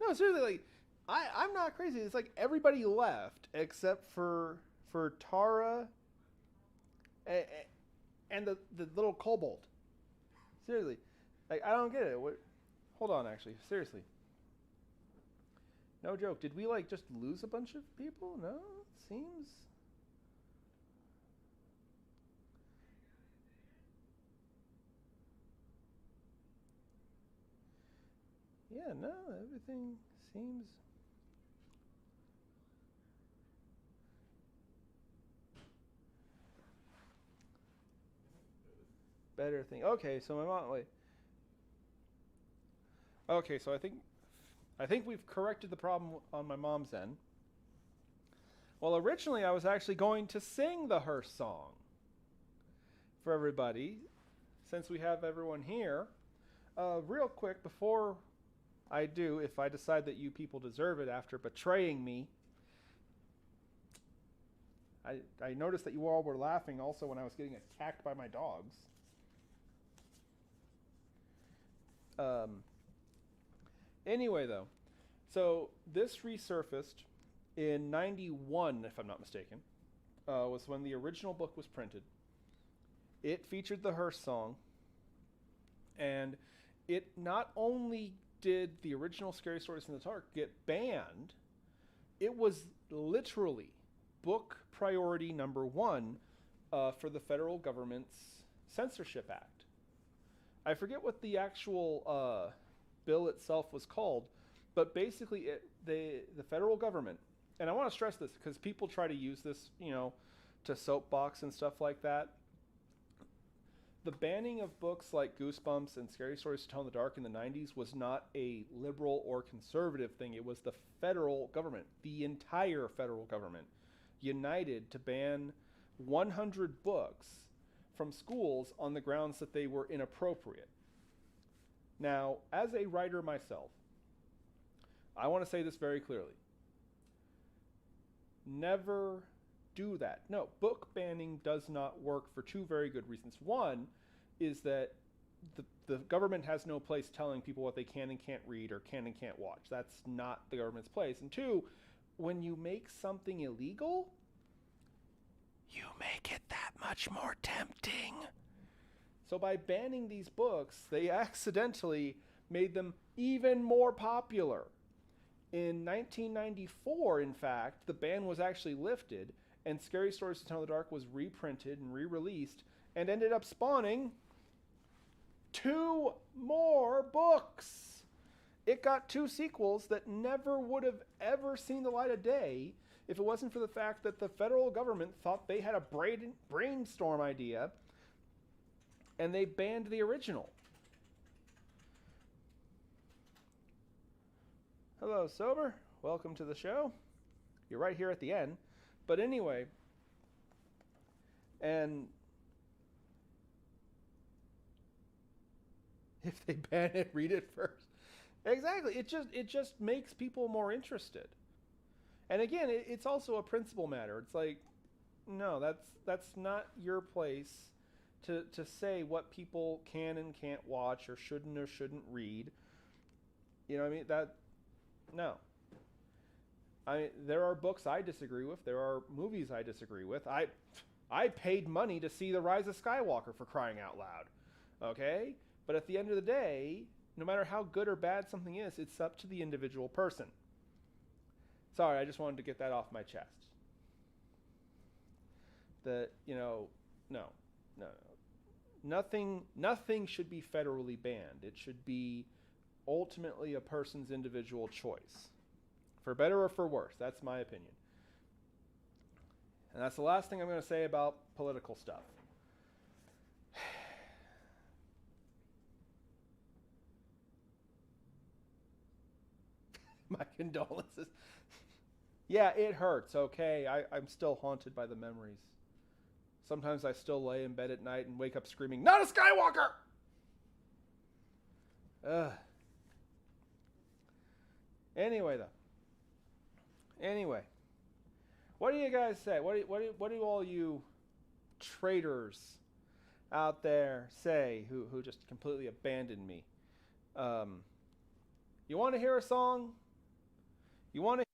[SPEAKER 2] No, seriously, like I'm not crazy. It's like everybody left except for Tara and the little kobold. Seriously, like I don't get it. What? Hold on, actually, seriously. No joke. Did we like just lose a bunch of people? No, it seems. Yeah, no, everything seems better thing. Okay, so my mom wait. Okay, so I think we've corrected the problem on my mom's end. Well, originally I was actually going to sing the Hearst song for everybody, since we have everyone here. Real quick, before I do, if I decide that you people deserve it after betraying me, I noticed that you all were laughing also when I was getting attacked by my dogs. Anyway, though, so this resurfaced in 91, if I'm not mistaken, was when the original book was printed. It featured the Hearst song, and it not only did the original Scary Stories in the Dark get banned, it was literally book priority number 1 for the federal government's Censorship Act. I forget what the actual bill itself was called, but basically the federal government, and I want to stress this because people try to use this, to soapbox and stuff like that. The banning of books like Goosebumps and Scary Stories to Tell in the Dark in the 90s was not a liberal or conservative thing. It was the federal government, the entire federal government, united to ban 100 books from schools on the grounds that they were inappropriate. Now, as a writer myself, I want to say this very clearly. Never do that. No, book banning does not work for 2 very good reasons. One is that the government has no place telling people what they can and can't read or can and can't watch. That's not the government's place. And 2, when you make something illegal, you make it that much more tempting. So by banning these books, they accidentally made them even more popular. In 1994, in fact, the ban was actually lifted, and Scary Stories to Tell in the Dark was reprinted and re-released, and ended up spawning 2 more books. it got 2 sequels that never would have ever seen the light of day if it wasn't for the fact that the federal government thought they had a brainstorm idea and they banned the original. Hello, Sober. Welcome to the show. You're right here at the end. But anyway, and if they ban it, read it first. Exactly. It just makes people more interested. And again, it's also a principle matter. It's like, no, that's not your place to say what people can and can't watch or shouldn't read. You know what I mean? No. There are books I disagree with. There are movies I disagree with. I paid money to see The Rise of Skywalker, for crying out loud. Okay? But at the end of the day, no matter how good or bad something is, it's up to the individual person. Sorry, I just wanted to get that off my chest. No. Nothing should be federally banned. It should be ultimately a person's individual choice. For better or for worse. That's my opinion. And that's the last thing I'm going to say about political stuff. My condolences. Yeah, it hurts, okay? I'm still haunted by the memories. Sometimes I still lay in bed at night and wake up screaming, "Not a Skywalker!" Ugh. Anyway, what do you guys say? What do all you traitors out there say who just completely abandoned me? You want to hear a song? You want to?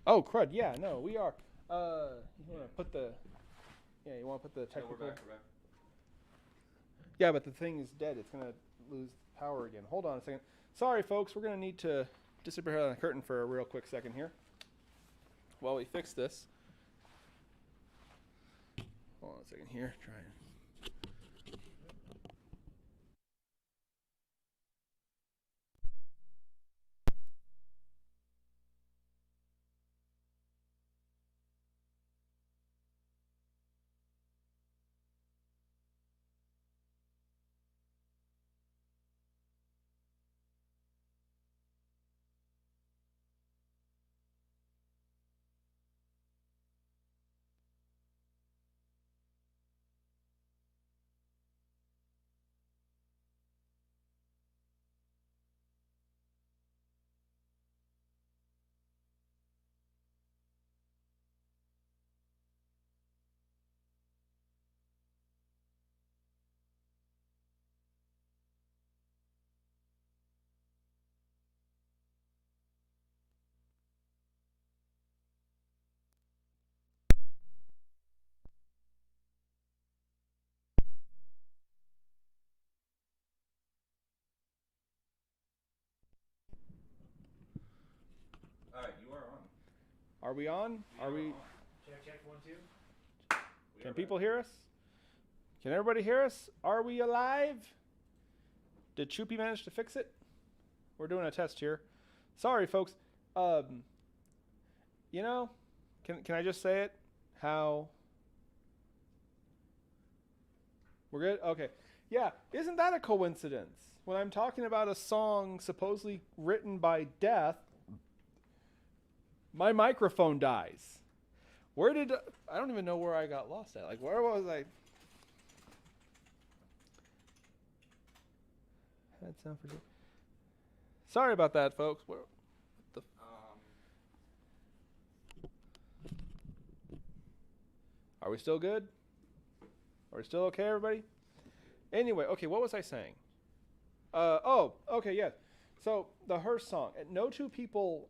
[SPEAKER 2] Oh crud! Yeah, no, we are. You want to put the? Yeah, you want to put the technical.
[SPEAKER 3] Yeah, we're back.
[SPEAKER 2] Yeah, but the thing is dead. It's gonna lose power again. Hold on a second. Sorry, folks. We're gonna need to disappear on the curtain for a real quick second here, while we fix this. Hold on a second here. Try it.
[SPEAKER 3] Alright, you are on.
[SPEAKER 2] Are we on? Are we?
[SPEAKER 4] Check 1, 2.
[SPEAKER 2] Can people hear us? Can everybody hear us? Are we alive? Did Choopy manage to fix it? We're doing a test here. Sorry, folks. You know, can I just say it? How? We're good? Okay. Yeah, isn't that a coincidence? When I'm talking about a song supposedly written by Death, my microphone dies. Where did... I don't even know where I got lost at. Like, where was I? That sound for... Sorry about that, folks. What the... Are we still good? Are we still okay, everybody? Anyway, okay, what was I saying? Okay, yeah. So, the Hearse song. No two people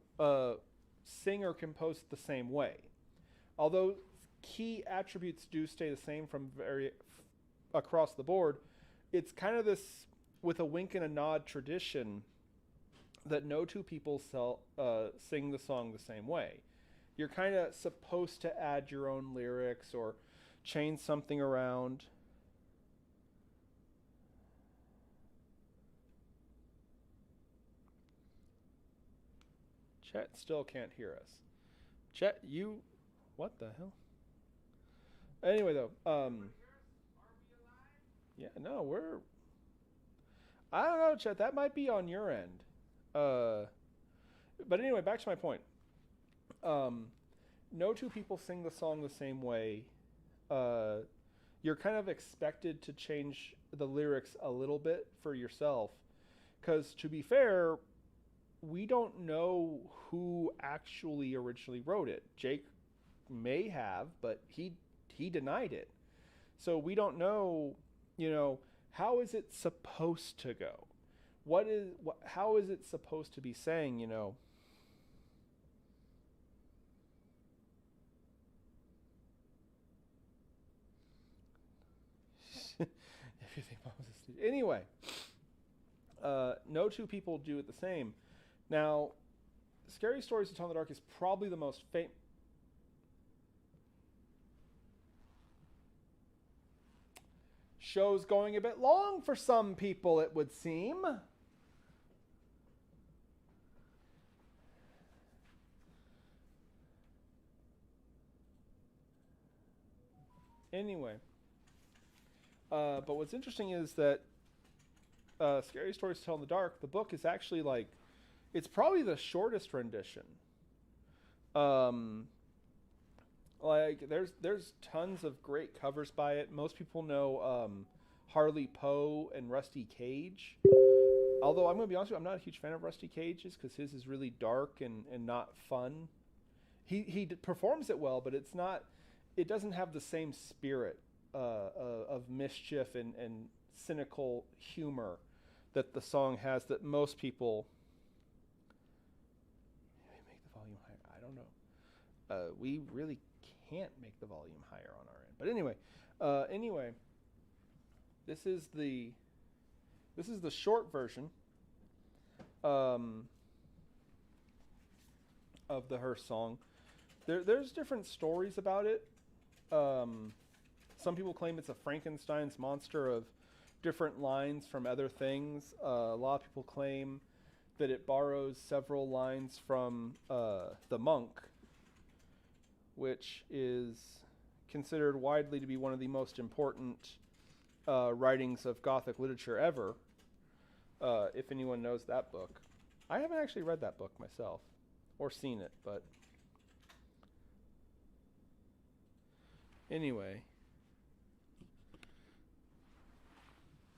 [SPEAKER 2] sing or compose it the same way. Although key attributes do stay the same from across the board, it's kind of this, with a wink and a nod tradition, that no two people sing the song the same way. You're kind of supposed to add your own lyrics or change something around. Chet still can't hear us. Chet, you... What the hell? Anyway, though, yeah, no, we're... I don't know, Chet, that might be on your end. But anyway, back to my point. No two people sing the song the same way. You're kind of expected to change the lyrics a little bit for yourself. Because, to be fair, we don't know who actually originally wrote it. Jake may have, but he denied it. So we don't know, how is it supposed to go? How is it supposed to be saying, If you think Mom was asleep. Anyway, no two people do it the same. Now, Scary Stories to Tell in the Dark is probably the most famous. Show's going a bit long for some people, it would seem. Anyway. But what's interesting is that Scary Stories to Tell in the Dark, the book is actually it's probably the shortest rendition. There's tons of great covers by it. Most people know Harley Poe and Rusty Cage. Although I'm going to be honest with you, I'm not a huge fan of Rusty Cage's because his is really dark and not fun. He performs it well, but it doesn't have the same spirit of mischief and cynical humor that the song has that most people... Make the volume higher. I don't know. We really can't make the volume higher on our end. But anyway, this is the short version of the Hearse song. There's different stories about it. Some people claim it's a Frankenstein's monster of different lines from other things. A lot of people claim that it borrows several lines from The Monk, which is considered widely to be one of the most important writings of Gothic literature ever, if anyone knows that book. I haven't actually read that book myself, or seen it, but... Anyway.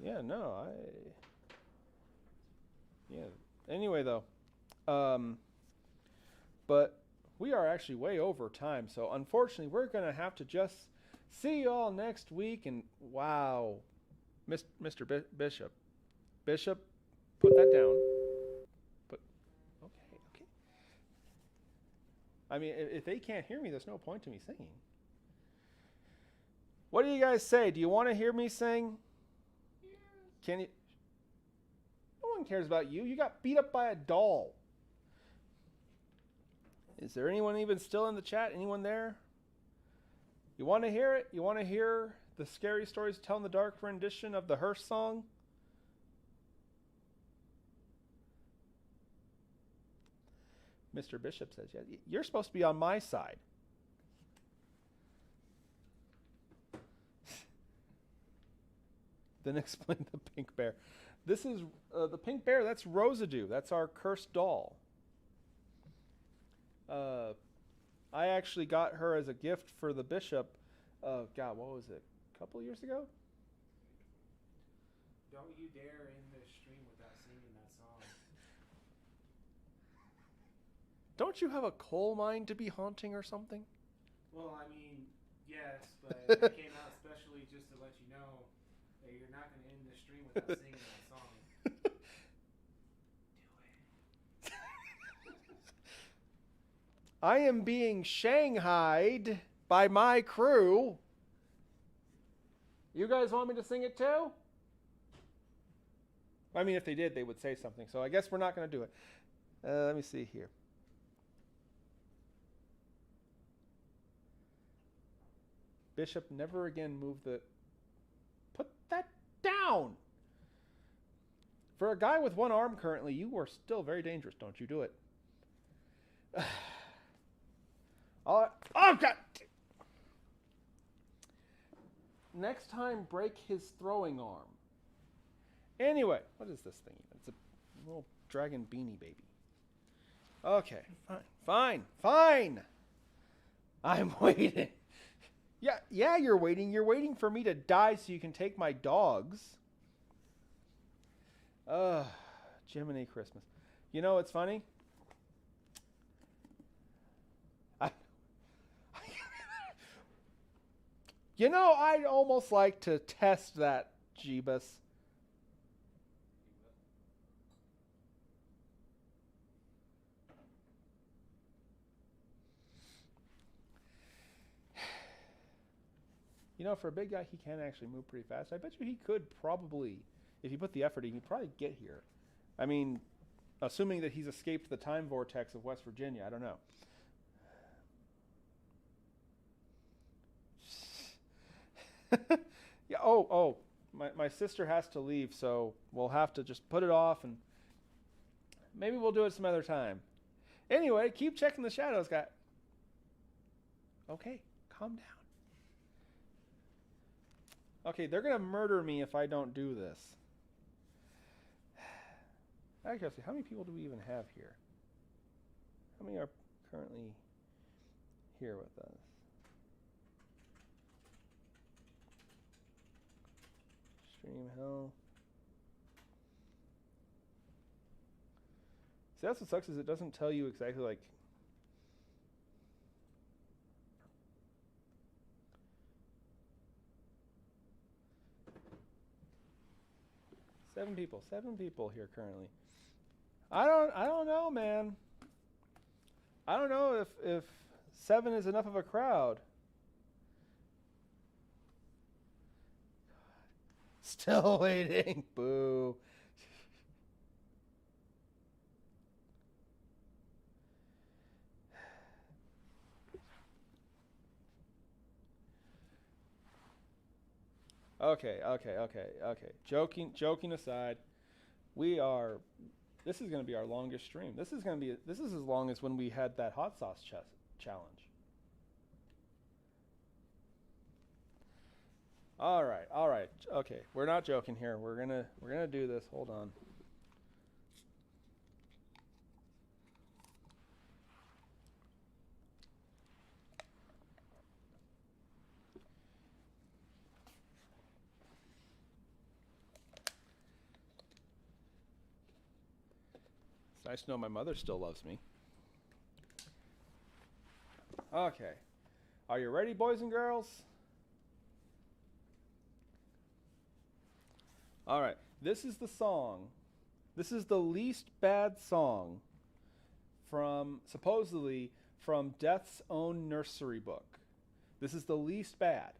[SPEAKER 2] Yeah, no, Anyway, though. But we are actually way over time, so unfortunately we're going to have to just see you all next week. And wow, Mr. Bishop, put that down. Okay. I mean, if they can't hear me, there's no point to me singing. What do you guys say? Do you want to hear me sing? Can you? No one cares about you. You got beat up by a doll. Is there anyone even still in the chat? Anyone there? You want to hear it? You want to hear the Scary Stories to Tell in the Dark rendition of the Hearse song? Mr. Bishop says, yeah, you're supposed to be on my side. Then explain the pink bear. This is the pink bear. That's Rosadoo. That's our cursed doll. I actually got her as a gift for the bishop. God, what was it? A couple years ago?
[SPEAKER 4] Don't you dare end this stream without singing that song.
[SPEAKER 2] Don't you have a coal mine to be haunting or something?
[SPEAKER 4] Well, I mean, yes, but I came out especially just to let you know that you're not going to end this stream without singing that song.
[SPEAKER 2] I am being shanghaied by my crew. You guys want me to sing it too? I mean, if they did, they would say something. So I guess we're not going to do it. Let me see here. Bishop, never again move the... Put that down! For a guy with one arm currently, you are still very dangerous. Don't you do it. Oh, God! Next time, break his throwing arm. Anyway, what is this thing? It's a little dragon beanie baby. Okay, fine. I'm waiting. Yeah, you're waiting. You're waiting for me to die so you can take my dogs. Jiminy Christmas. You know what's funny? I'd almost like to test that, Jeebus. For a big guy, he can actually move pretty fast. I bet you he could probably, if he put the effort in, he'd probably get here. I mean, assuming that he's escaped the time vortex of West Virginia. I don't know. Yeah. Oh. My sister has to leave, so we'll have to just put it off, and maybe we'll do it some other time. Anyway, keep checking the shadows, guy. Okay, calm down. Okay, they're gonna murder me if I don't do this. Actually, how many people do we even have here? How many are currently here with us? Stream hell. See, that's what sucks is it doesn't tell you exactly like. Seven people here currently. I don't know, man. I don't know if 7 is enough of a crowd. Still waiting. Boo. Okay. Joking aside, this is going to be our longest stream. This is as long as when we had that hot sauce challenge. All right. Okay, we're not joking here. We're gonna do this. Hold on. It's nice to know my mother still loves me. Okay. Are you ready, boys and girls? All right. This is the song. This is the least bad song supposedly from Death's own nursery book. This is the least bad.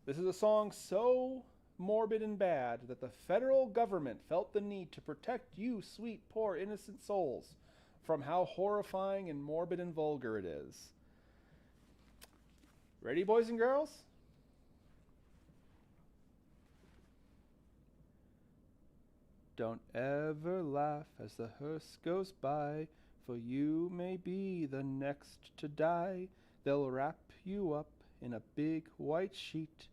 [SPEAKER 2] This is a song so morbid and bad that the federal government felt the need to protect you, sweet, poor, innocent souls, from how horrifying and morbid and vulgar it is. Ready, boys and girls? Don't ever laugh as the hearse goes by, for you may be the next to die. They'll wrap you up in a big white sheet,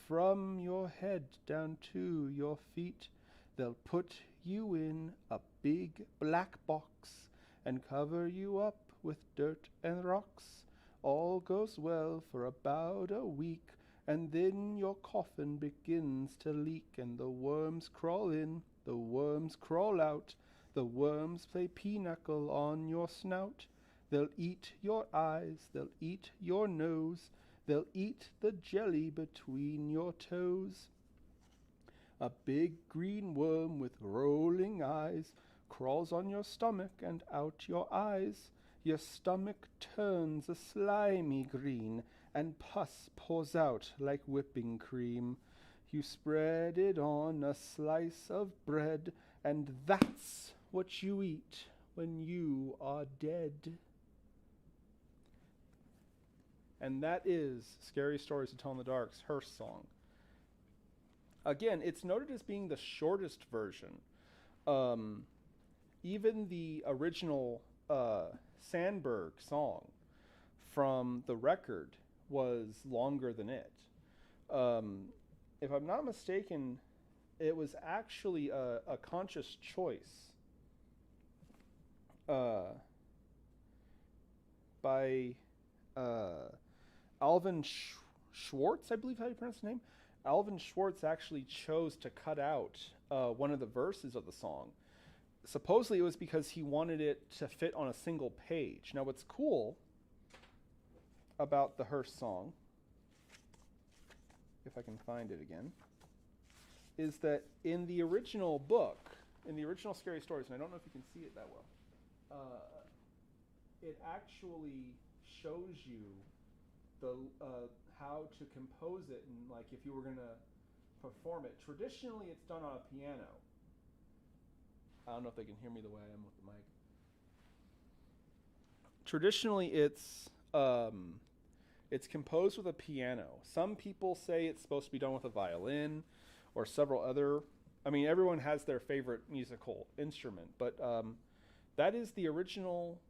[SPEAKER 2] from your head down to your feet. They'll put you in a big black box and cover you up with dirt and rocks. All goes well for about a week, and then your coffin begins to leak, and the worms crawl in, the worms crawl out, the worms play pinochle on your snout. They'll eat your eyes, they'll eat your nose, they'll eat the jelly between your toes. A big green worm with rolling eyes crawls on your stomach and out your eyes. Your stomach turns a slimy green, and pus pours out like whipping cream. You spread it on a slice of bread, and that's what you eat when you are dead. And that is Scary Stories to Tell in the Dark's Hearst song. Again, it's noted as being the shortest version. Even the original Sandberg song from the record was longer than it. If I'm not mistaken, it was actually a conscious choice by Alvin Schwartz, I believe how you pronounce his name. Alvin Schwartz actually chose to cut out one of the verses of the song. Supposedly it was because he wanted it to fit on a single page. Now what's cool about the Hearst song, if I can find it again, is that in the original book, in the original Scary Stories, and I don't know if you can see it that well, it actually shows you the how to compose it, and like if you were going to perform it. Traditionally, it's done on a piano. I don't know if they can hear me the way I am with the mic. Traditionally, it's composed with a piano. Some people say it's supposed to be done with a violin or several other. I mean, everyone has their favorite musical instrument, but that is the original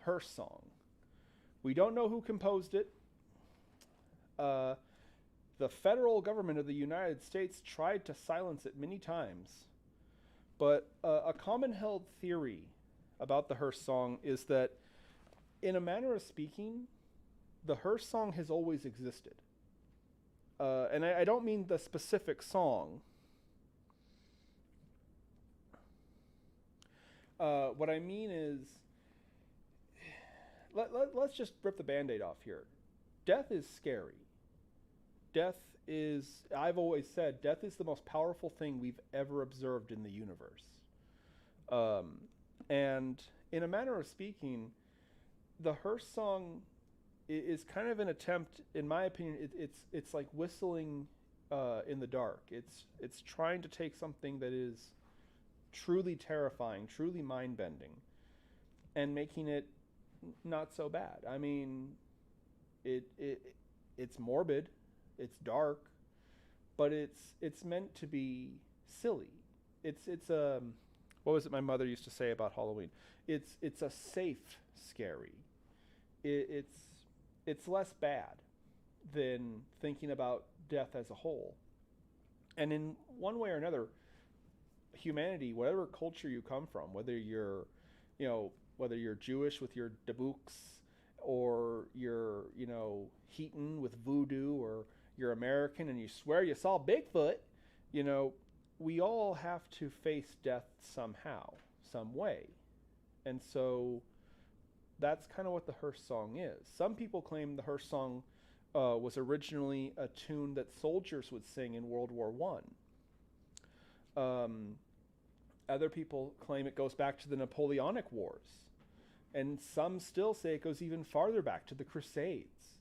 [SPEAKER 2] Hearst song. We don't know who composed it. The federal government of the United States tried to silence it many times. But a common held theory about the Hearst song is that, in a manner of speaking, the Hearst song has always existed. And I don't mean the specific song. What I mean is, let's just rip the Band-Aid off here. Death is scary. I've always said, death is the most powerful thing we've ever observed in the universe. And in a manner of speaking, the Hearst song is kind of an attempt, in my opinion, it's like whistling in the dark. It's trying to take something that is truly terrifying, truly mind-bending, and making it not so bad. I mean, it's morbid, it's dark, but it's meant to be silly. It's what was it my mother used to say about Halloween? It's a safe scary. It's less bad than thinking about death as a whole. And in one way or another, humanity, whatever culture you come from, whether you're Jewish with your dabooks, or you're, Heaton with voodoo, or you're American and you swear you saw Bigfoot, we all have to face death somehow, some way. And so that's kind of what the Hearst song is. Some people claim the Hearst song was originally a tune that soldiers would sing in World War I. Other people claim it goes back to the Napoleonic Wars. And some still say it goes even farther back to the Crusades.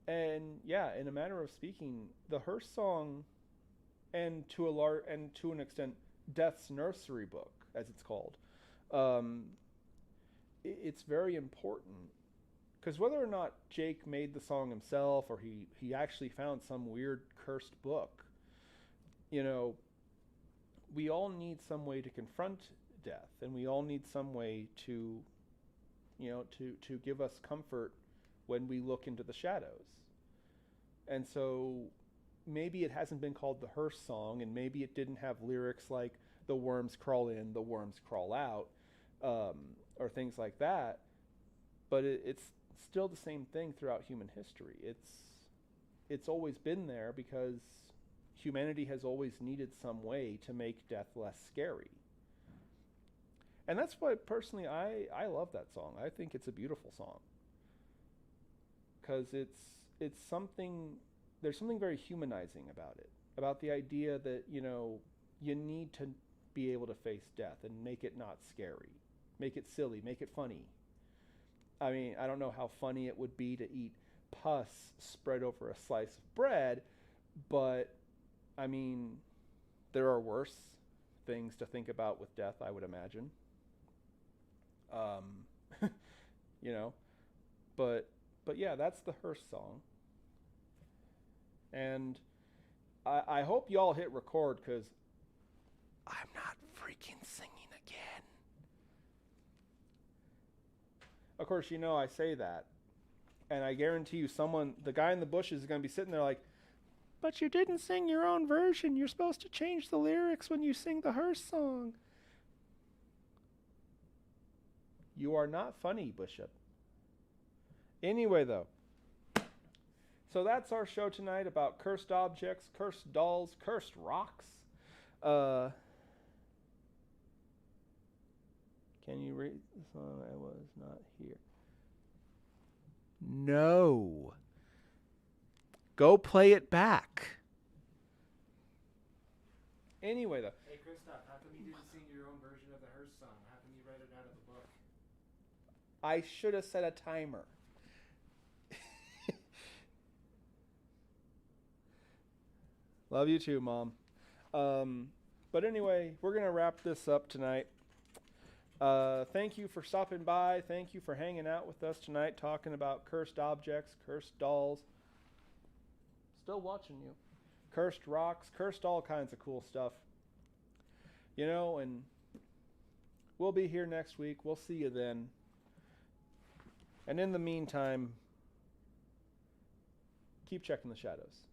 [SPEAKER 2] And yeah, in a manner of speaking, the Hearst song, and to an extent, Death's Nursery Book, as it's called, it's very important, because whether or not Jake made the song himself, or he actually found some weird cursed book, we all need some way to confront death, and we all need some way to, to give us comfort when we look into the shadows. And so maybe it hasn't been called the hearse song, and maybe it didn't have lyrics like the worms crawl in, the worms crawl out, or things like that, but it's still the same thing throughout human history. It's always been there because humanity has always needed some way to make death less scary. And that's why personally I love that song. I think it's a beautiful song. Because it's something, there's something very humanizing about it. About the idea that, you need to be able to face death and make it not scary. Make it silly, make it funny. I mean, I don't know how funny it would be to eat pus spread over a slice of bread, but I mean, there are worse things to think about with death, I would imagine. But yeah, that's the hearse song. And I hope y'all hit record, because I'm not freaking singing again. Of course, I say that, and I guarantee you the guy in the bushes is going to be sitting there like, but you didn't sing your own version. You're supposed to change the lyrics when you sing the hearse song. You are not funny, Bishop. Anyway, though. So that's our show tonight about cursed objects, cursed dolls, cursed rocks. Can you read the song? I was not here. No. Go play it back. Anyway, though.
[SPEAKER 4] Hey, Kristoff, how come you didn't sing your own version of the hearse song? How come you read it out of the book?
[SPEAKER 2] I should have set a timer. Love you too, Mom. But anyway, we're going to wrap this up tonight. Thank you for stopping by. Thank you for hanging out with us tonight, talking about cursed objects, cursed dolls. Still watching you. Cursed rocks, cursed all kinds of cool stuff. And we'll be here next week. We'll see you then. And in the meantime, keep checking the shadows.